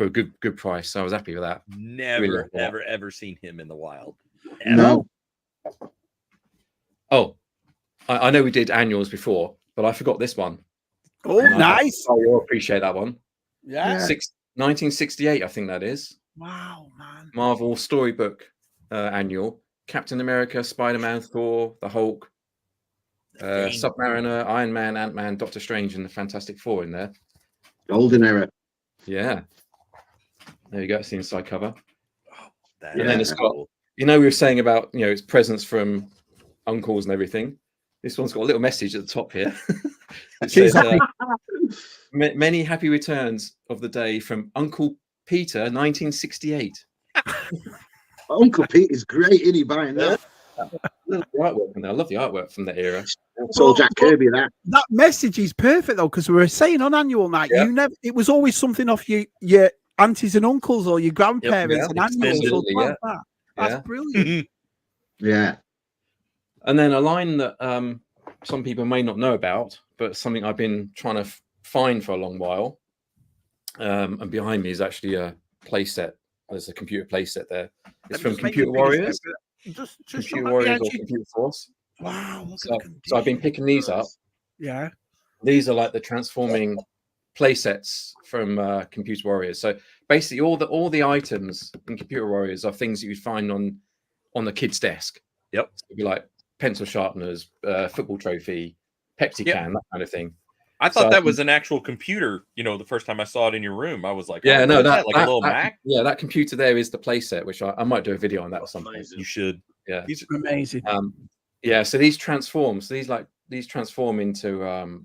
a good price. So I was happy with that. Never, ever seen him in the wild. Ever. No. Oh, I know we did annuals before, but I forgot this one. Oh, nice. You'll appreciate that one. Yeah. 1968, I think that is. Wow, man. Marvel Storybook annual. Captain America, Spider-Man, Thor, the Hulk, Submariner, Iron Man, Ant-Man, Doctor Strange, and the Fantastic Four in there. Golden era. Yeah. There you go. It's the inside cover. That and then it's got, we were saying about, it's presents from uncles and everything. This one's got a little message at the top here. It says, many happy returns of the day from Uncle Peter, 1968. Uncle Pete is great, isn't he, buying that? I love the artwork from there. I love the artwork from that era. It's all Jack Kirby, that. That message is perfect, though, because we were saying on annual night, it was always something off your aunties and uncles or your grandparents and annuals. That's brilliant. Yeah. And then a line that some people may not know about, but something I've been trying to find for a long while. And behind me is actually a playset. There's a computer playset there. It's from Computer Warriors. Computer Warriors or Computer Force. Wow. So I've been picking these up. Yeah. These are like the transforming playsets from Computer Warriors. So basically all the items in Computer Warriors are things that you'd find on the kid's desk. Yep. So it'd be like pencil sharpeners, football trophy, Pepsi can, that kind of thing. I thought that was an actual computer. The first time I saw it in your room, I was like, yeah, no, that like a little Mac. Yeah, that computer there is the playset, which I might do a video on that or something. You should. Yeah, these are amazing. Yeah, so these transform. So these transform into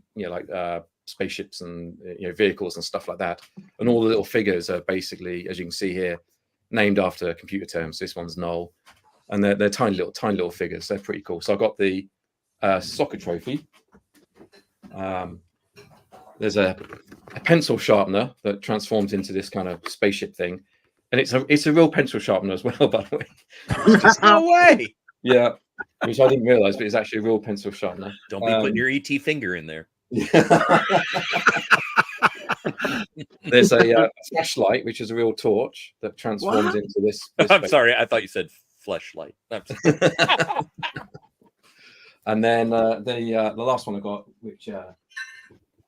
spaceships and vehicles and stuff like that. And all the little figures are basically, as you can see here, named after computer terms. This one's Noel, and they're tiny little figures. They're pretty cool. So I got the soccer trophy. There's a pencil sharpener that transforms into this kind of spaceship thing, and it's a real pencil sharpener as well, by the way. No way. Yeah, which I didn't realize, but it's actually a real pencil sharpener. Don't be putting your ET finger in there. There's a flashlight, which is a real torch that transforms into this. I'm sorry, I thought you said fleshlight. And then the last one I got, which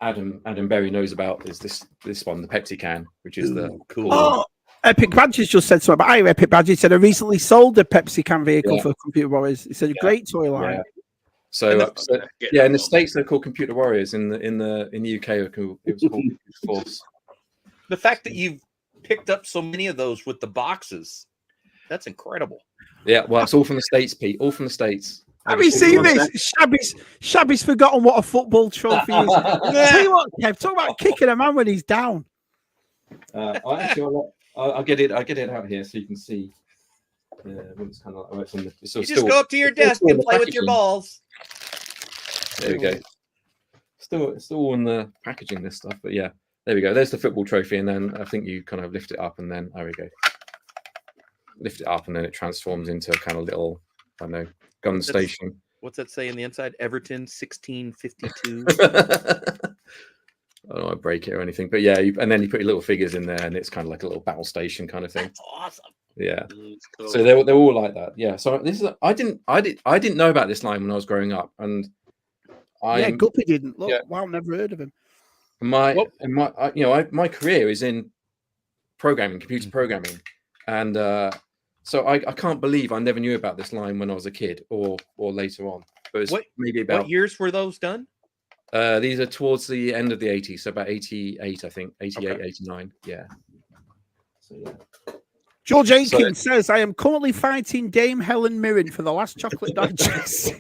Adam Berry knows about, is this one, the Pepsi can, which is the cool. Oh, Epic Badges just said something about Epic Badges. Said I recently sold the Pepsi can vehicle for Computer Warriors. He said a great toy line. Yeah. So in the States they're called Computer Warriors. In the UK it was called Computer Force. The fact that you've picked up so many of those with the boxes, that's incredible. Yeah, well, it's all from the States, Pete. All from the States. Have you seen this? Shabby's forgotten what a football trophy is. Tell you what, Kev, talk about kicking a man when he's down. I'll get it out here so you can see. It's kind of like, you just go up to your desk and play with your balls. There we go. Still in the packaging, this stuff, but yeah, there we go. There's the football trophy, and then I think you kind of lift it up, and then there we go. Lift it up, and then it transforms into a kind of little, I don't know, gun station. What's that say in the inside? Everton 1652. I don't want to break it or anything, but yeah, and then you put your little figures in there, and it's kind of like a little battle station kind of thing. That's awesome. Yeah. Cool. So they're all like that. Yeah. So this is I didn't know about this line when I was growing up, and Guppy didn't. Look, wow, never heard of him. My career is in programming, computer programming, and So I can't believe I never knew about this line when I was a kid or later on. But it's maybe about What years were those done? these are towards the end of the 80s, so about 88, I think, 88, Okay. 89. Yeah. So yeah. George Aiken says, I am currently fighting Dame Helen Mirren for the last chocolate digest.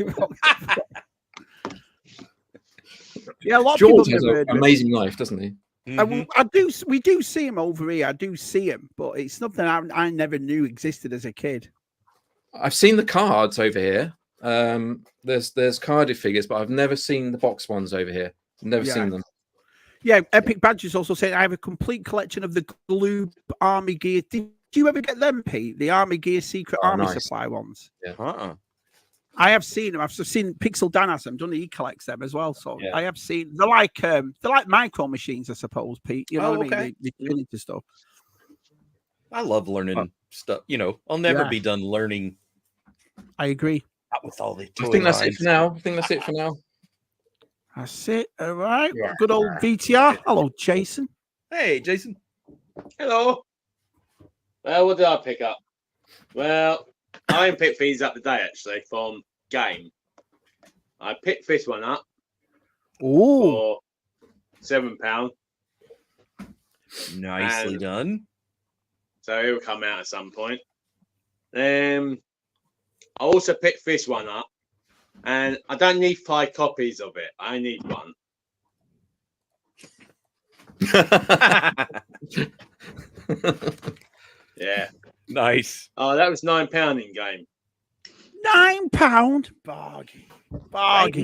Yeah, a lot of George people has have an heard of it. amazing life, doesn't he? We do see him over here. I do see him, but it's something I never knew existed as a kid. I've seen the cards over here. There's carded figures, but I've never seen the box ones over here. Never seen them. Yeah, Epic Badger's also saying I have a complete collection of the Gloob Army Gear. Did you ever get them, Pete? The Army Gear Secret Army Supply ones? Yeah. I have seen them. I've seen Pixel Dan has them. Done he collects them as well. So I have seen. They're like micro machines, I suppose, Pete. You know what I mean? They turn into stuff. I love learning stuff. You know, I'll never be done learning. I agree. Not with all the toy I think that's lines. it for now. I think that's it for now. That's it. All right. Yeah. Good old VTR. Hello, Jason. Hey, Jason. Hello. Well, what did I pick up? Well, I didn't pick these up today, actually, from Game. I picked this one up for £7. Nicely done. So it will come out at some point. I also picked this one up, and I don't need 5 copies of it. I only need one. Yeah. Nice. Oh, that was £9 in Game. £9 bargain. Bargain.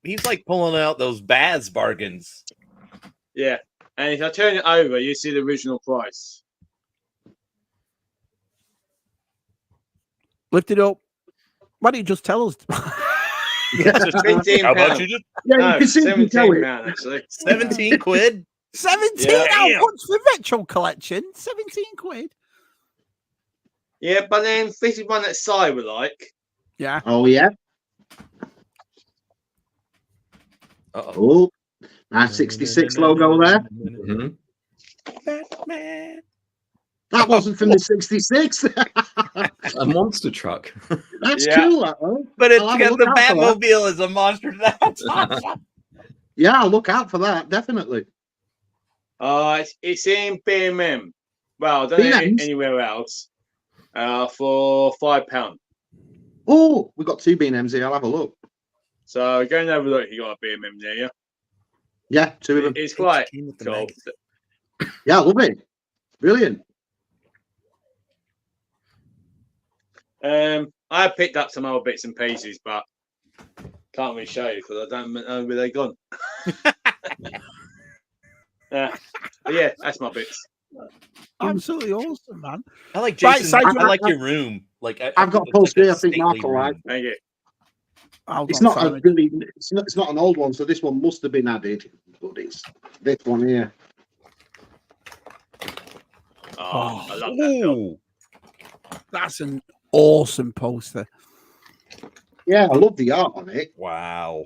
He's like pulling out those Baz bargains. Yeah. And if I turn it over, you see the original price. Lift it up. Why don't you just tell us? £15. How about you just Yeah, you can see £17, actually. 17 quid? 17 Yeah. how much for retro collection? 17 quid. Yeah, but then this is one that Si would like. Yeah. Oh, yeah. Uh-oh. Oh, nice 66 logo there. Mhm. Batman. That wasn't from the 66. A monster truck. That's Yeah. cool, that one. But it's I'll have a got look the out for that. Batmobile as a monster. That's Yeah, I'll look out for that, definitely. It's in BMM. Well, I don't know BMs? anywhere else. For £5. Oh, we've got 2 B&Ms here. I'll have a look. So go and have a look if you got a BMM near you. Yeah, 2 of them. It's quite came with the cool. magazine. Yeah, I love it. Brilliant. I picked up some other bits and pieces, but can't really show you because I don't know where they're gone. But yeah, that's my bits. Absolutely awesome, man. I like Right, Jason. side- I like your room. Like I've got a it's poster like here, I think stately Mark will like. room. Thank you. It's not a really, it's not an old one, so this one must have been added. But it's this one here. Oh, I love that film. Ooh. That's an awesome poster. Yeah, I love the art on it. Wow.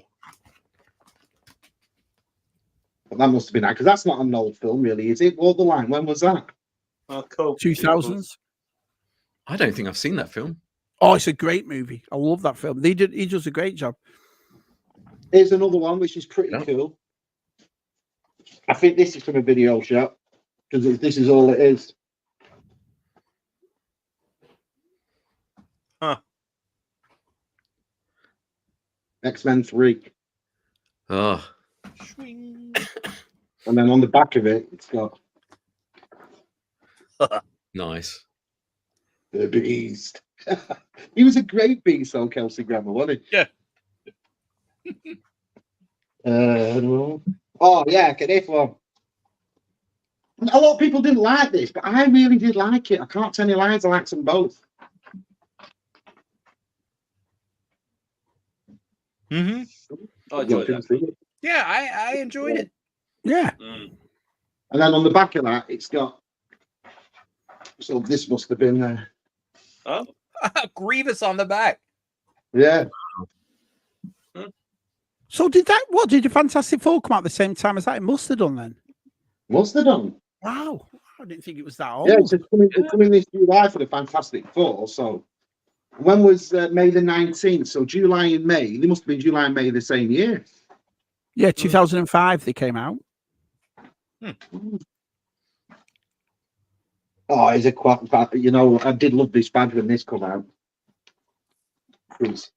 But that must have been because that's not an old film, really, is it? Borderline. When was that? Oh, cool. 2000s. I don't think I've seen that film. Oh, it's a great movie. I love that film. He does a great job. Here's another one which is pretty Yeah. cool. I think this is from a video shop because this is all it is. Huh. X-Men 3. Oh, Swing. And then on the back of it, it's got nice. the Beast. He was a great beast, though, Kelsey Grammer, wasn't he? Yeah. Oh, yeah, get this one. A lot of people didn't like this, but I really did like it. I can't tell you lies, I liked them both. Mm-hmm. I enjoyed that. Yeah, I enjoyed it. Yeah. Mm. And then on the back of that, it's got. So this must have been. Oh, Grievous on the back. Yeah. So did the Fantastic Four come out at the same time as that? It must have done then. Must have done. Wow. I didn't think it was that old. Yeah, it's coming this July for the Fantastic Four. So when was May the 19th? So July and May. They must have been July and May the same year. Yeah, 2005 they came out. Oh, is it quite? You know, I did love this badge when this come out. Please.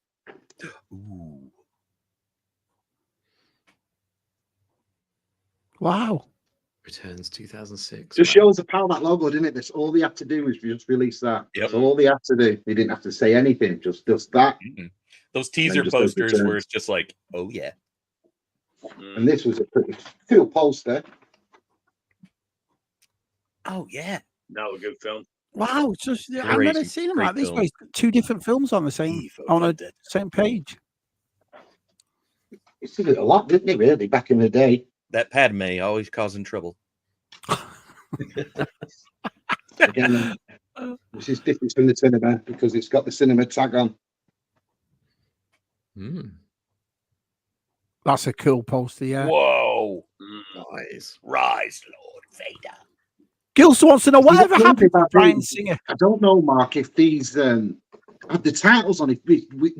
Ooh. Wow. Returns 2006. Just Wow. shows the power of that logo, didn't it? That's all they had to do was just release that. Yep. That's all they had to do. They didn't have to say anything. Just that. Those teaser just posters return. where it's just like, oh yeah. And this was a pretty cool poster. Oh yeah. That was a good film. Wow. It's just, I've Great- never seen them great like this. film. Way. Two different films on the same same page. It's a lot, didn't it, really, back in the day? That Padme always causing trouble. Again, this is different from the cinema because it's got the cinema tag on. That's a cool poster, yeah. Whoa. Nice. Rise, Lord Vader. Gilson wants to know whatever Wonder happened to about Bryan these. Singer. I don't know, Mark, if these had the titles on it.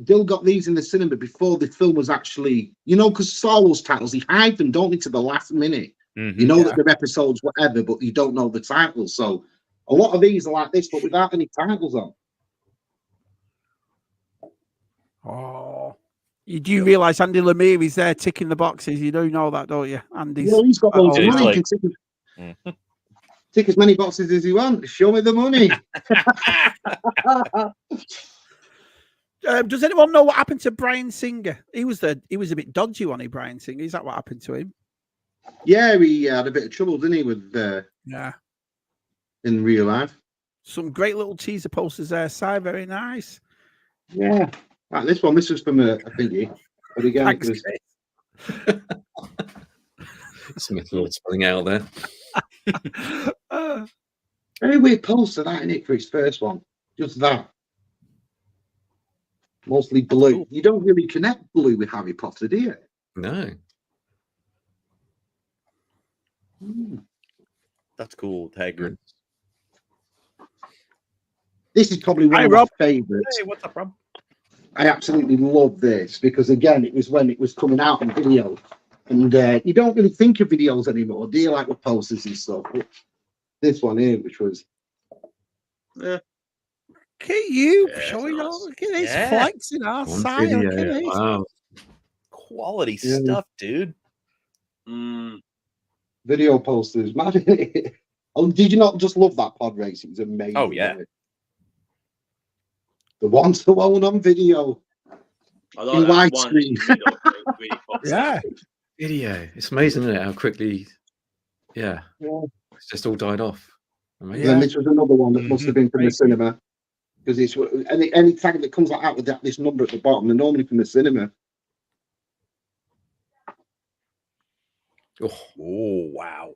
Dill got these in the cinema before the film was actually, you know, because Star Wars titles, they hide them, don't they, to the last minute. You know that they're episodes, whatever, but you don't know the titles. So a lot of these are like this, but without any titles on. Oh. You do realise Andy Lemire is there ticking the boxes. You do know that, don't you? Andy's. Yeah, he's got loads of he's money. like- He can tick as many boxes as he wants. Show me the money. Does anyone know what happened to Bryan Singer? He was a bit dodgy, wasn't he, Bryan Singer? Is that what happened to him? Yeah, he had a bit of trouble, didn't he, with Yeah. in real life. Some great little teaser posters there, Si. Very nice. Yeah, like this one. This was from a thingy, but again, Thanks, it was. Chris. Smith Lord spelling out there. Very weird poster, that, isn't it, for his first one? Just that. Mostly blue. You don't really connect blue with Harry Potter, do you? No. That's cool, Hagrid. This is probably one Hi, of Rob. my favourites. Hey, what's up, Rob? I absolutely love this because, again, it was when it was coming out on video. And you don't really think of videos anymore, do you, like with posters and stuff? But this one here, which was... Look at you Yeah, showing nice. off. Look at this Yeah. flexing our One side. Look at video. this. Wow. Quality Yeah. stuff, dude. Video posters, man. Oh, did you not just love that pod race? It was amazing. Oh, yeah. wasn't it? The one to own on video. I In like that one widescreen. in the middle. It really pops Yeah. out. Video. It's amazing, isn't it? How quickly. Yeah. Yeah. It's just all died off. And Amazing. then this was another one that must have been from the Right. cinema. Because it's any tag that comes out with this number at the bottom, they're normally from the cinema. Oh, Oh, wow.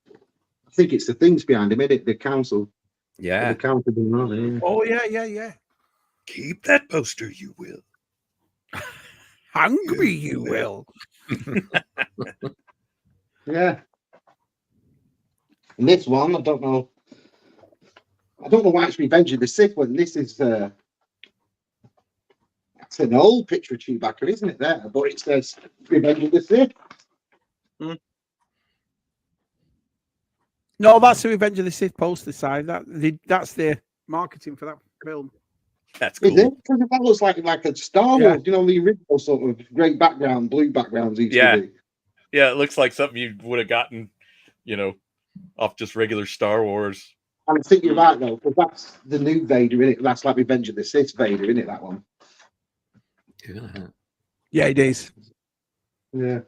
I think it's the things behind him, isn't it? The council. Yeah. The council didn't know that, yeah. Oh, yeah. Keep that poster, you will. Hungry, you will. Yeah. And this one, I don't know why it's Revenge of the Sith one. This is it's an old picture of Chewbacca, isn't it? There, but it says Revenge of the Sith. No, that's the Revenge of the Sith poster side. That's the marketing for that film. That's Is cool. it? Because that looks like a Star Wars, Yeah. you know, the original sort of great background, blue backgrounds used Yeah. to be. Yeah, it looks like something you would have gotten, off just regular Star Wars. And I think you're right though, because that's the new Vader, in it. That's like Revenge of the Sith Vader, isn't it? That one. yeah. Yeah, it is. Yeah.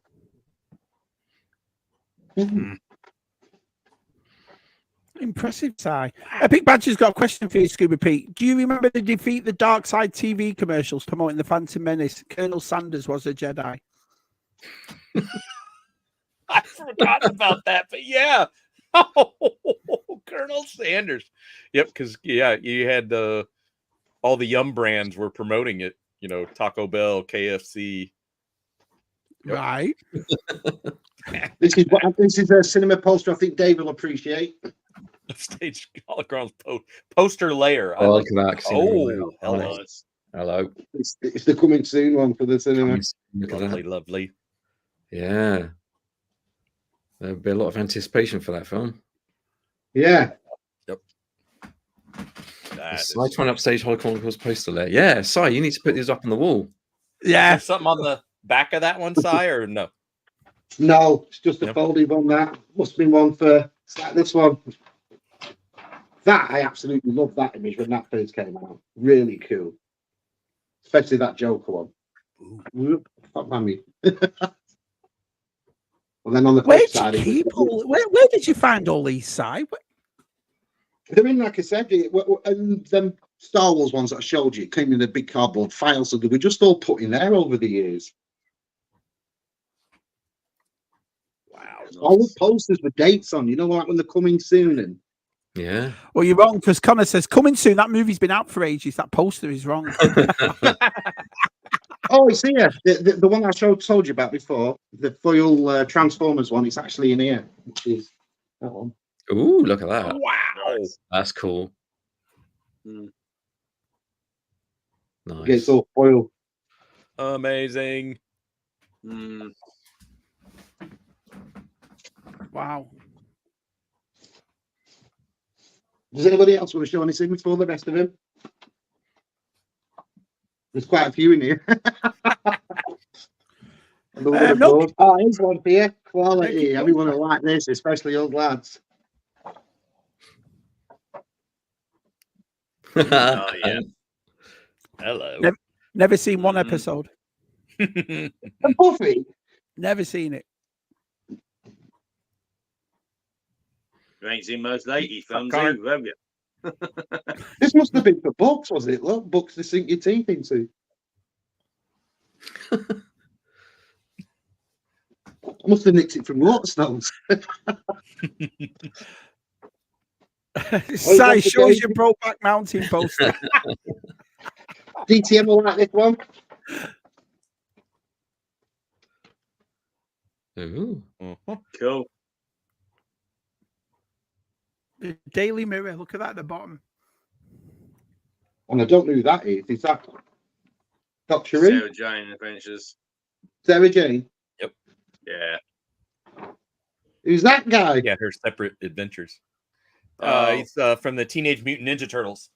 Impressive, Si. Epic Badger's got a question for you, Scuba Pete. Do you remember the Defeat the Dark Side TV commercials promoting the Phantom Menace? Colonel Sanders was a Jedi. I forgot about that, but yeah. Oh, Colonel Sanders. Yep, because you had all the Yum brands were promoting it. Taco Bell, KFC. Right. This is a cinema poster I think Dave will appreciate. Stage holograms poster layer. I Oh, like look at that. Oh, hello. Nice. Hello. It's the coming soon one for the cinema. Look at Lovely, that. lovely. Yeah. There'll be a lot of anticipation for that film. Yeah. That is- I try and upstage Hollow Chronicles poster there. Yeah, Si, you need to put these up on the wall. Is Yeah. there something on the back of that one, Si, or no? No, it's just a Yep. folded one. That must have been one for this one. That I absolutely love that image when that first came out. Really cool, especially that Joker one. Whoop, fuck mammy. And then on the Where flip did you side, keep all? Where did you find all these, Si? they're in, like I said, and them Star Wars ones that I showed you came in a big cardboard file, so they were just all put in there over the years. Wow. All the posters with dates on, you know, like when they're coming soon. And Yeah. Well, you're wrong because Connor says coming soon. That movie's been out for ages. That poster is wrong. oh, it's here. The one I told you about before, the foil Transformers one. It's actually in here, which is that one. Ooh, look at that. Wow. That's cool. Mm. Nice. Yeah, it's all foil. Amazing. Mm. Wow. Does anybody else want to show anything before the rest of him? There's quite a few in here. No. Oh, here's one for you. Quality. Everyone will like this, especially old lads. Oh, yeah. Hello. Never seen one Mhm. episode. And Buffy. Never seen it. You ain't seen most 80 films Connor. either, have you? This must have been for books, was it? Look, books to sink your teeth into. I must have nicked it from Waterstones. Si shows your Brokeback Mountain poster. DTM will like this one. Ooh. Cool. The Daily Mirror. Look at that at the bottom. And I don't know who that is. Is that Dr. Who? Sarah Jane Adventures. Sarah Jane? Yeah. Who's that guy? Yeah, her separate adventures. Oh. He's from the Teenage Mutant Ninja Turtles.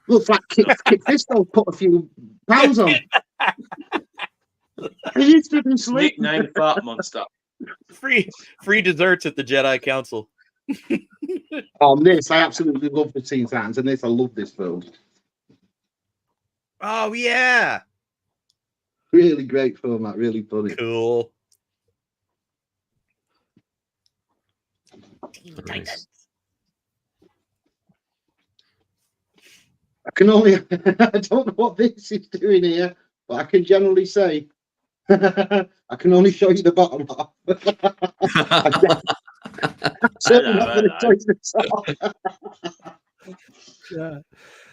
Looks like Kit Fisto put a few pounds on. He used to be sleep. Nickname Fart Monster. Free desserts at the Jedi Council. On this, I absolutely love the Teen Titans, and this, I love this film. Oh yeah, Really great film, that really funny. cool. Nice. I can only, I don't know what this is doing here, but I can generally say, I can only show you the bottom half. Certainly not going to Hello. choice this off. Yeah.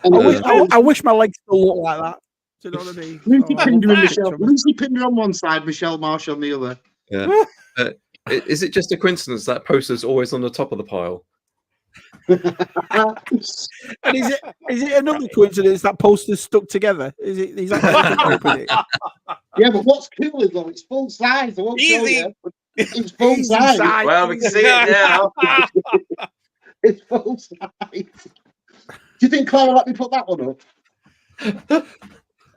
And I wish my legs still look like that. Do you know what I mean? Lucy Oh, Pinder and that's Michelle. true. Lucy Pinder on one side, Michelle Marsh on the other. Yeah. Is it just a coincidence that poster's always on the top of the pile? And is it another coincidence that poster's stuck together? Is it? Is that it? Yeah, but what's cool is though it's full size. I won't show Easy. you. But it's full Easy size. size. Well, we can see it now. It's full size. Do you think Clara will let me put that one up?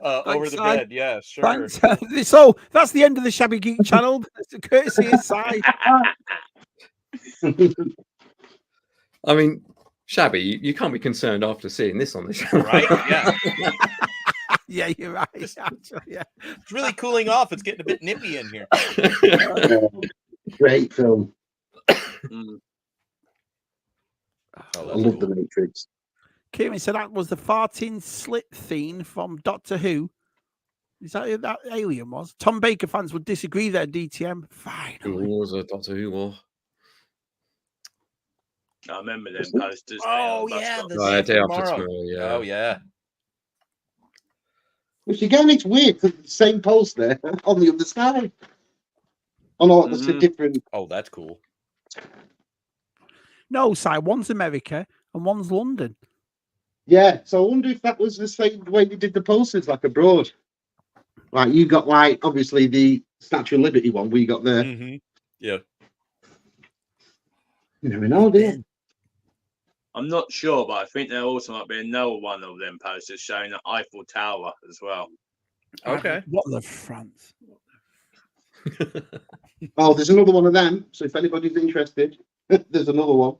Over the Si. bed. Yeah, sure. Thanks. So that's the end of the Shabby Geek channel. It's a courtesy of Si. I mean, Shabby, you can't be concerned after seeing this on the channel. Right? Yeah. Yeah, you're right. Actually, yeah. It's really cooling off. It's getting a bit nippy in here. Great film. Mm. Oh, I that's love cool. The Matrix. Kieran said that was the farting slit theme from Doctor Who. Is that who that alien was? Tom Baker fans would disagree there, DTM. Fine. Who was a Doctor Who war? I remember them posters. Oh, now, yeah, Buster. the Right, Day Day After After Tomorrow. Tomorrow, yeah. Oh yeah. Which again, it's weird because the same poster on the other side. Oh no, it's a different. Oh, that's cool. No, Si, one's America and one's London. Yeah, so I wonder if that was the same way they did the posters, like abroad. Like you got like obviously the Statue of Liberty one, we got the. Yeah. You never know, do you? I'm not sure, but I think there also might be another one of them posters showing the Eiffel Tower as well. Okay. What the France? Oh, there's another one of them. So if anybody's interested, there's another one.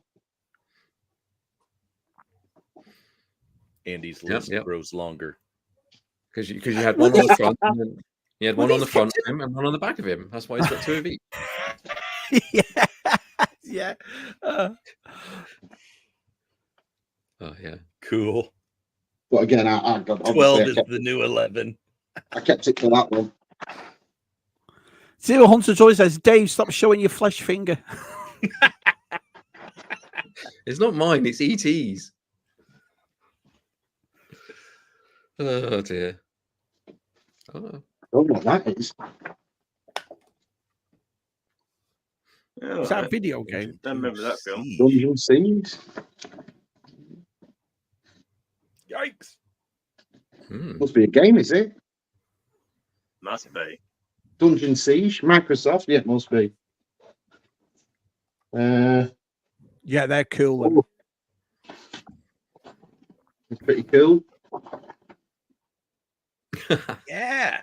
Andy's list grows longer. Because you had one on the front, and then you had one on the front of him and one on the back of him. That's why he's got two of each. Yeah. Oh yeah. Cool. But again, I got 12 is the new 11. I kept it for that one. Zero Hunter Joy says, Dave, stop showing your flesh finger. It's not mine, it's ET's. Oh dear. Oh. I don't know what that is. Is that a video game? Don't remember that film. Dungeon Siege. Yikes. Must be a game, is it? Must be. Dungeon Siege, Microsoft. Yeah, it must be. Yeah, they're cool. It's pretty cool. Yeah.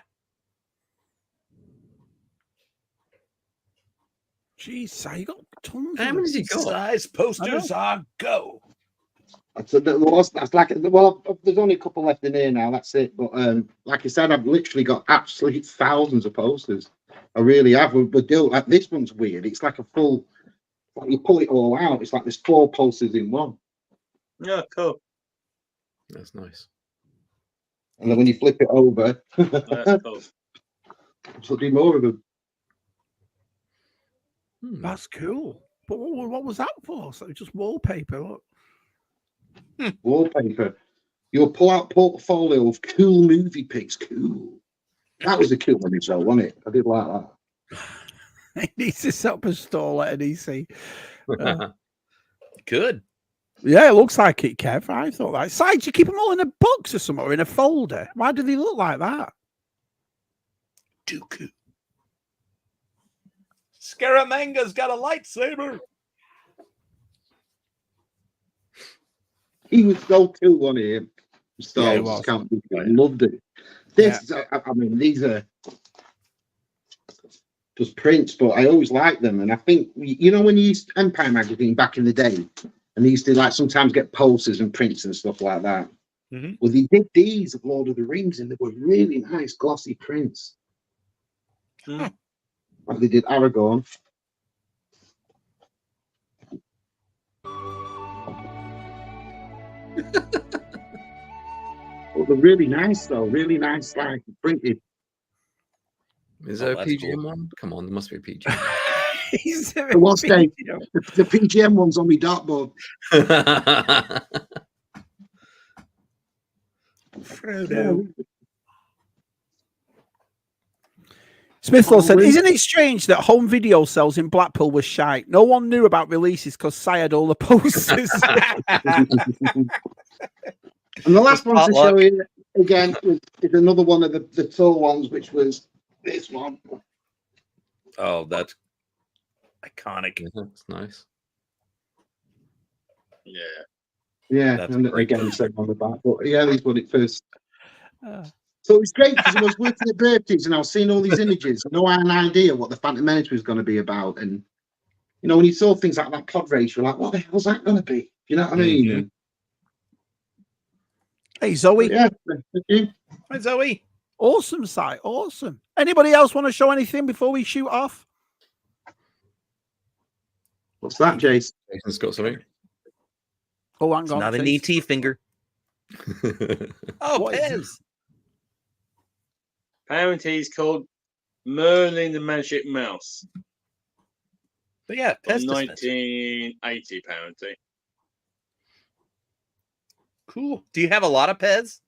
Jeez, Si, you got tons. How many has he got? Size posters on go. That's like, well, there's only a couple left in here now. That's it. But like I said, I've literally got absolutely thousands of posters. I really have. But like this one's weird. It's like a full. Like you pull it all out. It's like there's 4 posters in one. Yeah, cool. That's nice. And then when you flip it over, That's cool. there'll be more of them. That's cool. But what was that for? So just wallpaper. Look. Wallpaper. You'll pull out portfolio of cool movie pics. Cool. That was a cool one as well, wasn't it? I did like that. He needs to set up a stall at an EC. Good. Yeah, it looks like it, Kev. I thought that. Si, do you keep them all in a box or something, or in a folder? Why do they look like that? Dooku. Scaramanga's got a lightsaber. He was so cool, wasn't he? Yeah, he was. I loved it. This, I mean, these are just prints, but I always liked them. And I think, you know, when you used Empire magazine back in the day, and they used to like sometimes get posters and prints and stuff like that. Well, they did these of Lord of the Rings, and they were really nice, glossy prints. Like they did Aragorn. Oh, they're really nice, though. Really nice, like printed. Is there a PGM one? Come on, there must be a PGM. The what's the PGM one's on my dartboard. Frodo. Smithlow said, isn't it strange that home video sales in Blackpool was shite? No one knew about releases because Si had all the posters. And the last one to show you again is another one of the tall ones, which was this one. Oh, that's iconic. Yeah, that's nice. Yeah. Yeah, That's and great. again, second on the back. But yeah, these were it first. So it was great because I was working at Bertie's and I was seeing all these images. No, I had an idea what the Phantom Menace was going to be about. And, you know, when you saw things like that pod race, you're like, what the hell's that going to be? You know what I mean? Hey, Zoe. Yeah, thank you. Hi, Zoe. Awesome, Si. Awesome. Anybody else want to show anything before we shoot off? What's that, Jace? Jason's got something. Oh, hang on. Not an please. ET finger. Oh, What is Pez. Apparently, he's called Merlin the Magic Mouse. But yeah, From Pez dispenser. 1980, apparently. Cool. Do you have a lot of Pez?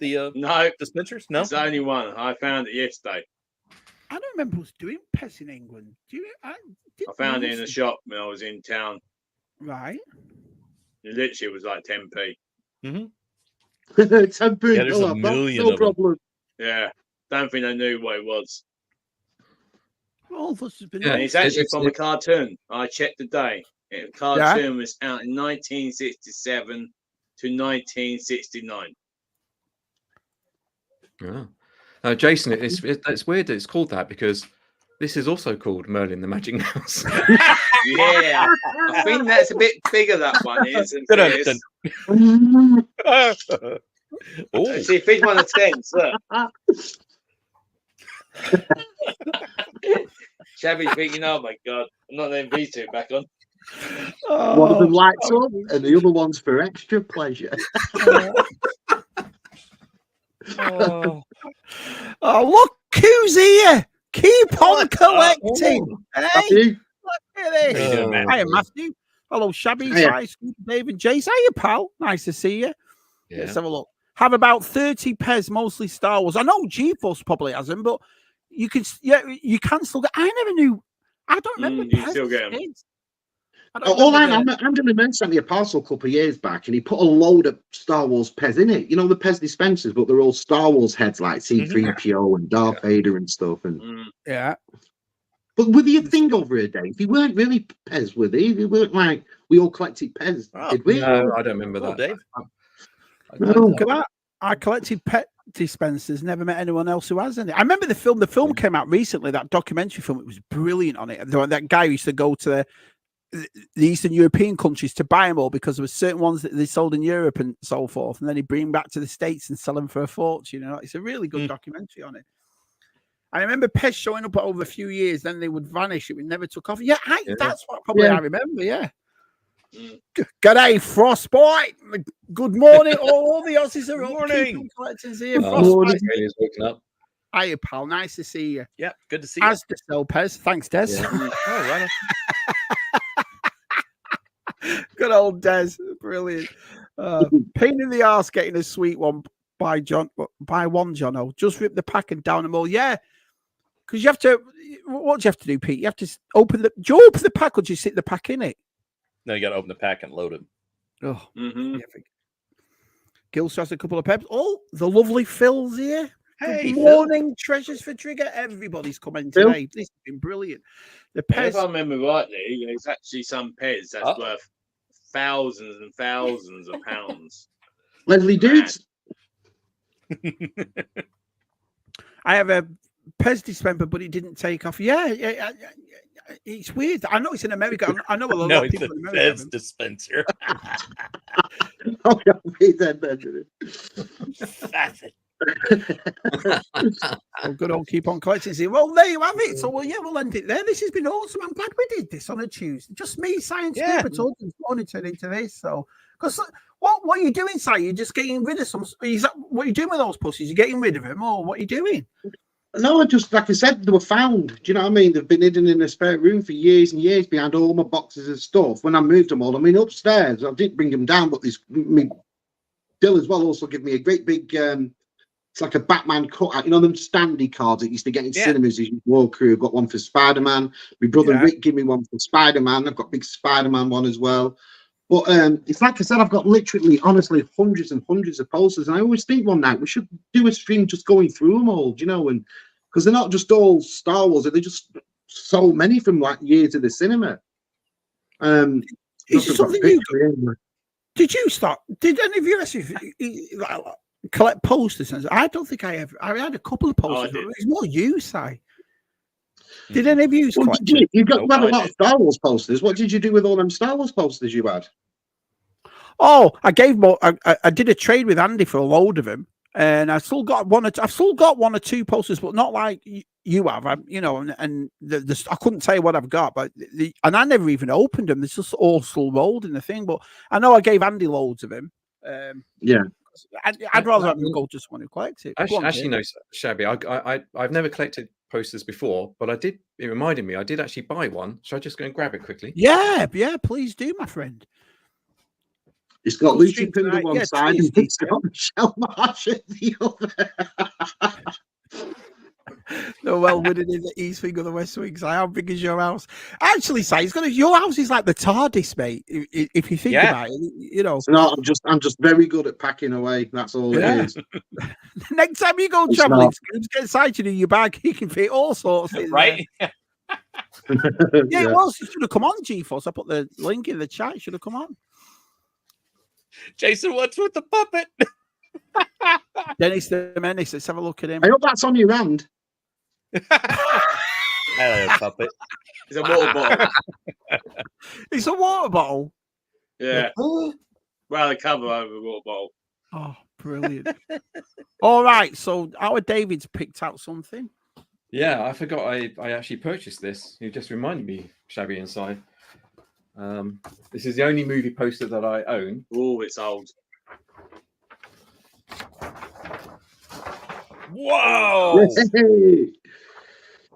The No, dispensers? No. it's only one. I found it yesterday. I don't remember us doing Pez in England. Do you? I found it in a shop when I was in town. Right. It literally was like 10p. It's a big Yeah, there's a million no of them. problem. Yeah, don't think I knew what it was. All of us have been. Yeah. And it's actually It's- from a cartoon. I checked the day. The cartoon was out in 1967 to 1969. Yeah. Jason, it's weird that it's called that because this is also called Merlin the Magic Mouse. Yeah, I think that's a bit bigger. That one is. Good answer. Oh, See, if it's one of 10, sir. Shabby's thinking, oh my god, I'm not letting these two back on. One of them lights up, and the other one's for extra pleasure. oh. Oh, look who's here! Keep on collecting. Hey, Matthew? look at this. How you doing, Matthew? Hiya, Matthew. Hello, Shabby. Hiya. Hi, Scuba, David, Jace. Hiya, pal. Nice to see you. Yeah. Let's have a look. Have about 30 Pez, mostly Star Wars. I know GeForce probably has them, but you can, you can still get. I never knew. I don't remember. You Pez still get 'em. kids. I don't All remember I'm doing a man sent me a parcel a couple of years back, and he put a load of Star Wars Pez in it. You know, the Pez dispensers, but they're all Star Wars heads like C3PO and Darth Vader and stuff. And Yeah. but were they a thing over a day? They weren't really Pez, were they? They weren't like we all collected Pez, Oh, did we? No, I don't remember Oh, that. Dave. No. Look at that. I collected pet dispensers. Never met anyone else who has any. I remember the film. The film came out recently. That documentary film. It was brilliant on it. That guy used to go to the Eastern European countries to buy them all because there were certain ones that they sold in Europe and so forth, and then he'd bring them back to the States and sell them for a fortune. You know, it's a really good documentary on it. I remember Pez showing up over a few years, then they would vanish. It never took off. Yeah, that's what probably I remember. Yeah. G'day, Frostbite. Good morning. All the Aussies are up. Morning. Collectors here. Oh, Frostbite. Australia's waking up. Hiya, pal. Nice to see you. Yeah, good to see you. As to sell Pez. Thanks, Des. Yeah. Oh, right on. Good old Des. Brilliant. Pain in the arse getting a sweet one by one Jono. Just rip the pack and down them all. Yeah. Because you have to, what do you have to do, Pete? You have to open the, do you open the pack or do you sit the pack in it? No, you got to open the pack and load it. Oh, Gil's has a couple of peps. Oh, the lovely Phil's here. Hey, Good morning, treasures for Trigger. Everybody's coming Phil? today. This has been brilliant. The If I Pez. remember rightly, it's actually some Pez that's worth thousands and thousands of pounds. Leslie Dudes. I have a Pez dispenser, but it didn't take off. Yeah, it's weird. I know it's in America. I know a lot No, of it's people a in America. have Pez them. dispenser. Oh, yeah, we did that. That's it. Oh, good old keep on collecting. See, well, there you have it. So, well, yeah, we'll end it there. This has been awesome. I'm glad we did this on a Tuesday. Just me, Science Scuba, talking monitored into this. So, because what are you doing, Si? You're just getting rid of some. Is that what are you doing with those pussies? You're getting rid of them, or what are you doing? No, I just, like I said, they were found. Do you know what I mean? They've been hidden in a spare room for years and years behind all my boxes of stuff. When I moved them all, I mean, upstairs, I did bring them down, but this, Dill as well also gave me a great big, it's like a Batman cutout. You know, them standy cards that you used to get in cinemas as you walk through. I've got one for Spider-Man. My brother Rick gave me one for Spider-Man. I've got a big Spider-Man one as well. But it's like I said, I've got literally, honestly, hundreds and hundreds of posters. And I always think one night we should do a stream just going through them all, do you know? And because they're not just all Star Wars, they're just so many from like years of the cinema. Is it something did you start? Did any of you actually collect posters? I don't think I ever. I had a couple of posters. But it's more you, Si. Did any of you collect? You got a lot of Star Wars posters. What did you do with all them Star Wars posters you had? Oh, I gave more. I did a trade with Andy for a load of them, and I still got one. I've still got one or two posters, but not like you have. And I couldn't tell you what I've got, but and I never even opened them. They're just all still rolled in the thing. But I know I gave Andy loads of them. Yeah. I'd rather have them go to someone who collects it. Actually, no, Shabby. I've never collected posters before, but it reminded me. I did actually buy one. Should I just go and grab it quickly? Yeah, please do, my friend. It's got Good Lucy stream Pinder tonight. one Yeah, side cheers, and it's got Michelle Marsh at the other. No, well, winning in the East Wing of the West Wing. So how big is your house? Actually, Si, your house is like the TARDIS, mate. If you think Yeah. about it, you know. No, I'm just very good at packing away. That's all it Yeah. is. Next time you go It's traveling, not. get Si to do your bag. He can fit all sorts in Right? there. Yeah, it was. You should have come on, G-Force. I put the link in the chat. You should have come on. Jason, what's with the puppet? Dennis the Menace. Let's have a look at him. I hope that's on your hand. Hello, puppet. It's a water bottle. It's a water bottle. Yeah. Well, the cover over the water bottle. Oh, brilliant. All right. So our David's picked out something. Yeah, I forgot I actually purchased this. You just reminded me, Shabby and Si. This is the only movie poster that I own. Oh, it's old. Whoa!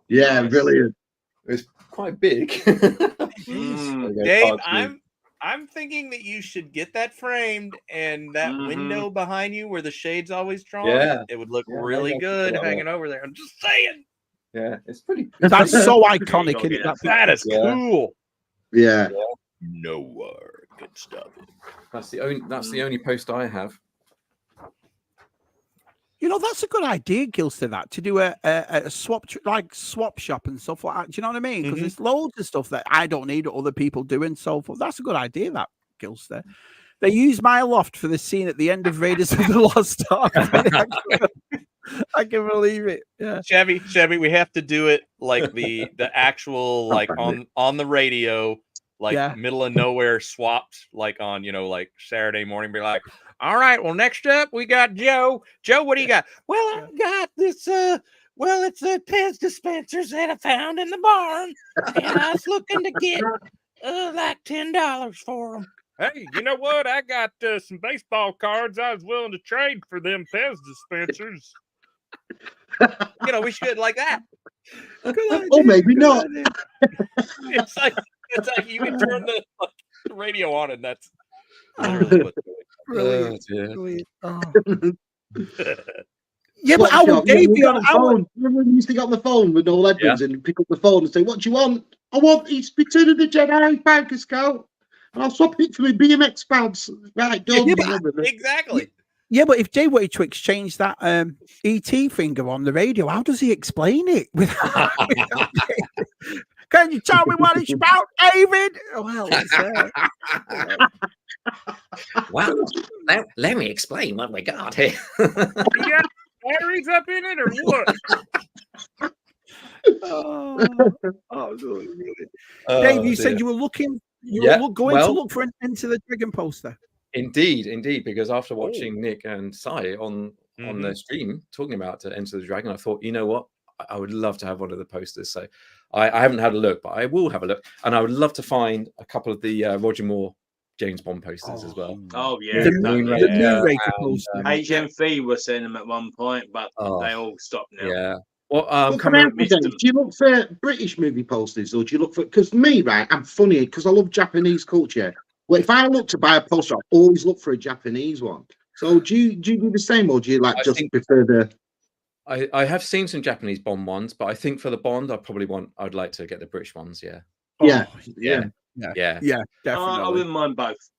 Yeah, Nice. brilliant. It's quite big. Dave, I'm thinking that you should get that framed and that window behind you where the shade's always drawn. Yeah. It would look Yeah, really maybe I should good do that. hanging over there. I'm just saying. Yeah, it's pretty. That's so Yeah, iconic. you Isn't it? gotta That is Yeah. cool. Yeah. No good stuff. That's the only poster I have. You know, that's a good idea, Gilster, that to do a swap swap shop and stuff like that. Do you know what I mean? Because there's loads of stuff that I don't need other people do and so forth. That's a good idea, that, Gilster. They use my loft for the scene at the end of Raiders of the Lost Ark. I can believe it. Yeah. Chevy, we have to do it like the actual like on the radio, like middle of nowhere swapped, like on like Saturday morning. Be like, all right, well, next up we got Joe. Joe, what do you got? Well, I got this. Well, it's the Pez dispensers that I found in the barn, and I was looking to get like $10 for them. Hey, you know what? I got some baseball cards I was willing to trade for them Pez dispensers. We should like that. Or maybe not. It's like you can turn the radio on, and that's literally what's going. Brilliant. Oh. Yeah, but I will give you on phone. Remember when you used to get on the phone with Noel Edmonds and pick up the phone and say, "What do you want?" I want it's Return of the Jedi Banker Scout. I'll swap it for my BMX pads. Right, done. Exactly. Yeah, but if Jay wanted to exchange that ET finger on the radio, how does he explain it? Can you tell me what it's about, David? Well, Well, let me explain what we got here. You got batteries up in it, or what? Dave, you said you were looking. You were going to look for an Into the Dragon poster. Indeed, because after watching Nick and Si on the stream talking about Enter the Dragon, I thought, you know what, I would love to have one of the posters. So I haven't had a look, but I will have a look, and I would love to find a couple of the Roger Moore James Bond posters as well. Oh yeah, the Moonraker poster. HMV were seeing them at one point, but they all stopped now. Yeah. Well, do you look for British movie posters, or do you look for? Because me, right, I'm funny because I love Japanese culture. Well, if I look to buy a poster, I always look for a Japanese one. So do you do the same, or do you prefer the? I have seen some Japanese Bond ones, but I think for the Bond, I'd like to get the British ones. Yeah. Yeah. Definitely. I wouldn't mind both.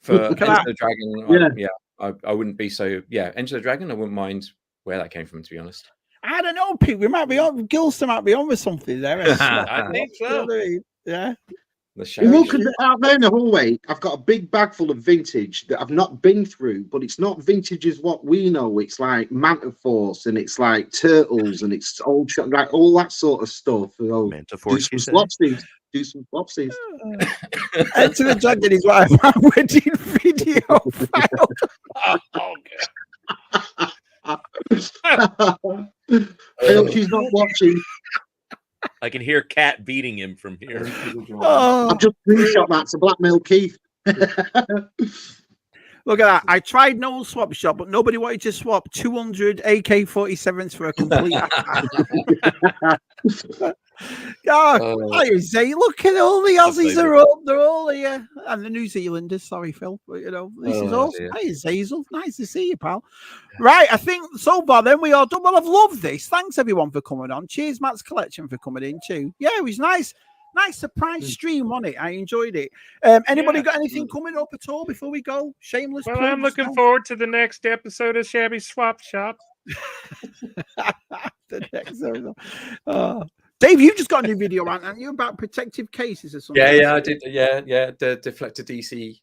For Enter the Dragon, I wouldn't be so. Yeah, Enter the Dragon, I wouldn't mind where that came from, to be honest. I don't know, Pete. We might be on. Gilster might be on with something there. I think so. Yeah. Look out there in the hallway. I've got a big bag full of vintage that I've not been through, but it's not vintage as what we know. It's like Manta Force, and it's like Turtles, and it's old, like all that sort of stuff. So Manta Force. Do some flopsies. Do some flopsies. Enter the Dragon is what my wedding video file. I hope she's not watching. I can hear Cat beating him from here. I've just screenshot that to blackmail Keith. Look at that. I tried no swap shop, but nobody wanted to swap 200 AK-47s for a complete Yeah, Oh. I say, look at all the Aussies David. are up. They're all here, and the New Zealanders. Sorry, Phil, but this is Oh, awesome. dear. Hey, Hazel, nice to see you, pal. Right, I think so far then we are done. Well, I've loved this. Thanks everyone for coming on. Cheers, Matt's Collection, for coming in too. Yeah, it was nice. Nice surprise stream on it. I enjoyed it. Anybody got anything coming up at all before we go? Shameless. Well, I'm plugs? looking forward to the next episode of Shabby Swap Shop. The next episode. Dave, you just got a new video out, haven't you, about protective cases or something? Yeah, I did. Yeah, the deflector DC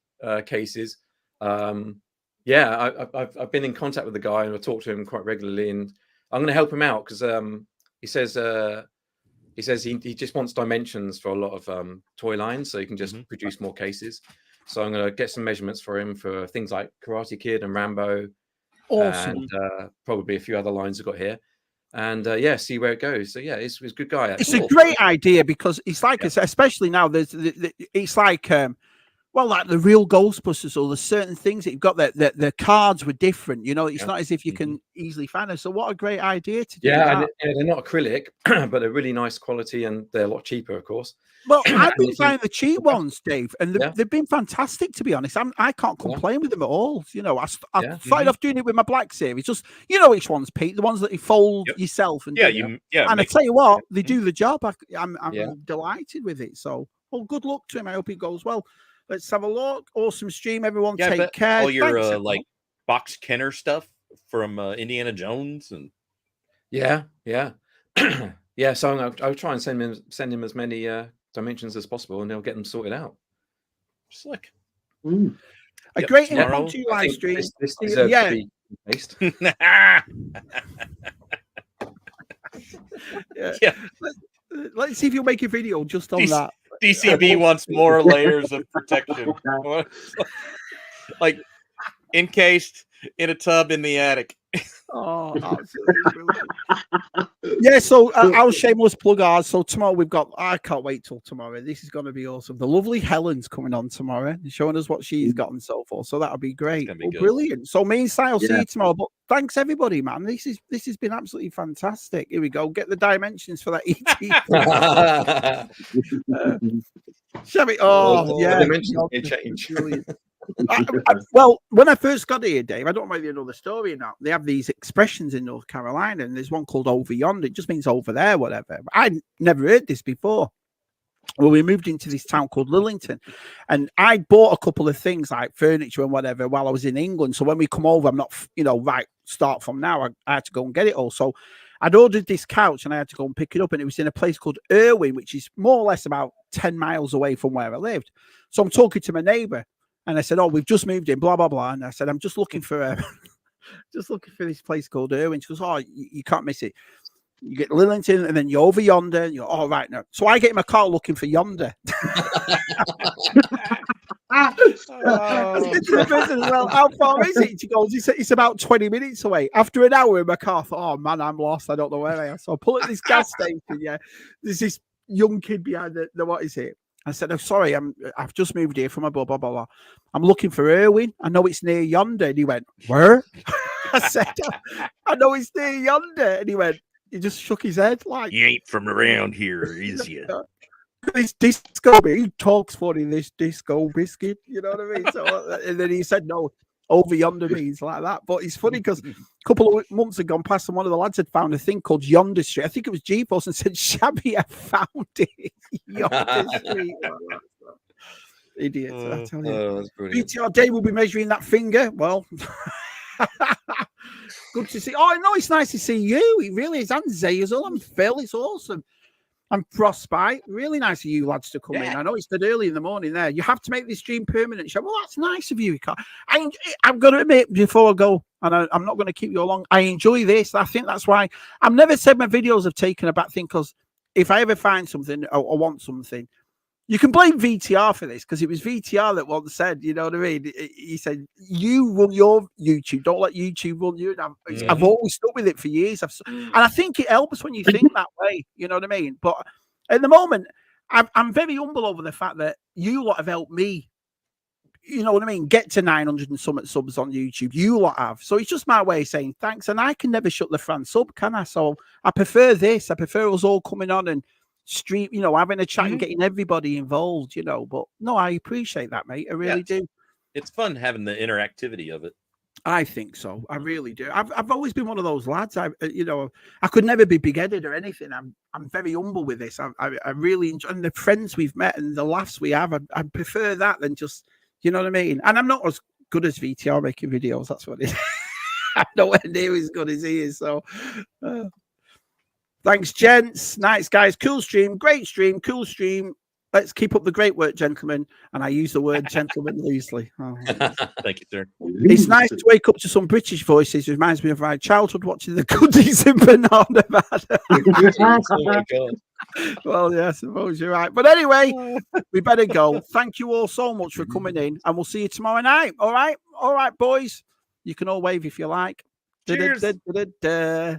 cases. Yeah, I've been in contact with the guy and I talk to him quite regularly, and I'm going to help him out because he says he just wants dimensions for a lot of toy lines, so he can just produce more cases. So I'm going to get some measurements for him for things like Karate Kid and Rambo, Awesome. and probably a few other lines I've got here. And yeah, see where it goes. So yeah, he's a good guy. It's Actually. a great idea because it's like, especially now, it's like, well, like the real Ghostbusters or the certain things that you've got that the cards were different. It's not as if you can easily find them. So what a great idea to do. Yeah, that. and they're not acrylic, but they're really nice quality and they're a lot cheaper, of course. Well, I've been buying the cheap ones, Dave, and Yeah. they've been fantastic, to be honest. I can't complain with them at all. I Yeah. started off doing it with my Black Series. Just, which ones, Pete? The ones that you fold yourself. And Yeah, and I tell you what, they do the job. I'm Yeah. delighted with it. So, well, good luck to him. I hope it goes well. Let's have a look. Awesome stream, everyone. Yeah, Take care. all your Thanks, everyone. like Box Kenner stuff from Indiana Jones and Yeah. Yeah. So I'll try and send him as many dimensions as possible, and they'll get them sorted out. slick. A Yep, great tomorrow, impromptu I live think stream. this deserves Yeah. to be based. Yeah. Let's see if you'll make a video just on that. DCB wants more layers of protection. Like encased in a tub in the attic. Oh, absolutely brilliant. Yeah, so our shameless plug ours. So tomorrow I can't wait till tomorrow. This is going to be awesome. The lovely Helen's coming on tomorrow and showing us what she's got and so forth. So that'll be great. gonna be good. Brilliant. So me and Si will see you tomorrow. But thanks everybody, man. This has been absolutely fantastic. Here we go. Get the dimensions for that ET. Shabby. Oh, yeah. The dimensions may change. Brilliant. Well, when I first got here, Dave, I don't know if you know the story or not. They have these expressions in North Carolina, and there's one called over yonder. It just means over there, whatever. I'd never heard this before. Well, we moved into this town called Lillington, and I bought a couple of things like furniture and whatever while I was in England. So when we come over, I'm not, right, start from now. I had to go and get it all. So I'd ordered this couch and I had to go and pick it up, and it was in a place called Irwin, which is more or less about 10 miles away from where I lived. So I'm talking to my neighbor. And I said, "Oh, we've just moved in, blah blah blah." And I said, "I'm just looking for this place called Irwin." She goes, "Oh, you can't miss it. You get Lillington, and then you're over yonder." And you're all right now. So I get in my car looking for yonder. I said to the person as well, "How far is it?" She goes, "It's about 20 minutes away." After an hour in my car, I thought, "Oh man, I'm lost. I don't know where I am." So I pull at this gas station. Yeah, there's this young kid behind the what is it? I said, "Oh, sorry, I've just moved here from a blah, blah, blah, blah. I'm looking for Irwin. I know it's near yonder." And he went, "Where?" I said, "I know it's near yonder." And he just shook his head like, You ain't from around here, is you? This disco, he talks funny, this disco biscuit, you know what I mean? So, and then he said, "No, over yonder means like that." But it's funny because a couple of months had gone past and one of the lads had found a thing called Yonder Street. I think it was G-Post, and said, "Shabby, I found it." Yonder Street. Idiots, I tell you. That's brilliant. BTR Day will be measuring that finger. Well, good to see. Oh, no, it's nice to see you. It really is. And Zazel and Phil. It's awesome. And Frostbite, really nice of you lads to come in. I know it's dead early in the morning there. You have to make this stream permanent. Well, that's nice of you. I'm going to admit before I go, and I'm not going to keep you along, I enjoy this. I think that's why I've never said my videos have taken a bad thing, because if I ever find something or want something, you can blame VTR for this, because it was VTR that once said, you know what I mean? He said, "You run your YouTube, don't let YouTube run you." And I've always stuck with it for years. And I think it helps when you think that way, you know what I mean? But at the moment, I'm very humble over the fact that you lot have helped me, you know what I mean, get to 900 and something subs on YouTube. You lot have. So it's just my way of saying thanks. And I can never shut the Fran sub, can I? So I prefer this. I prefer us all coming on and stream, having a chat and getting everybody involved, But no, I appreciate that, mate. I really do. It's fun having the interactivity of it. I think so. I really do. I've always been one of those lads. I could never be big-headed or anything. I'm very humble with this. I really enjoy, and the friends we've met and the laughs we have. I prefer that than just, you know what I mean. And I'm not as good as VTR making videos. That's what it is. I'm nowhere near as good as he is. So, thanks, gents. Nice guys. Cool stream. Great stream. Cool stream. Let's keep up the great work, gentlemen. And I use the word gentleman loosely. Oh. Thank you, sir. It's nice to wake up to some British voices. It reminds me of my childhood watching the Goodies in Banana Man. Oh my God. Well, yeah, I suppose you're right. But anyway, we better go. Thank you all so much for coming in, and we'll see you tomorrow night. All right? All right, boys. You can all wave if you like. Cheers. Da-da-da-da-da-da.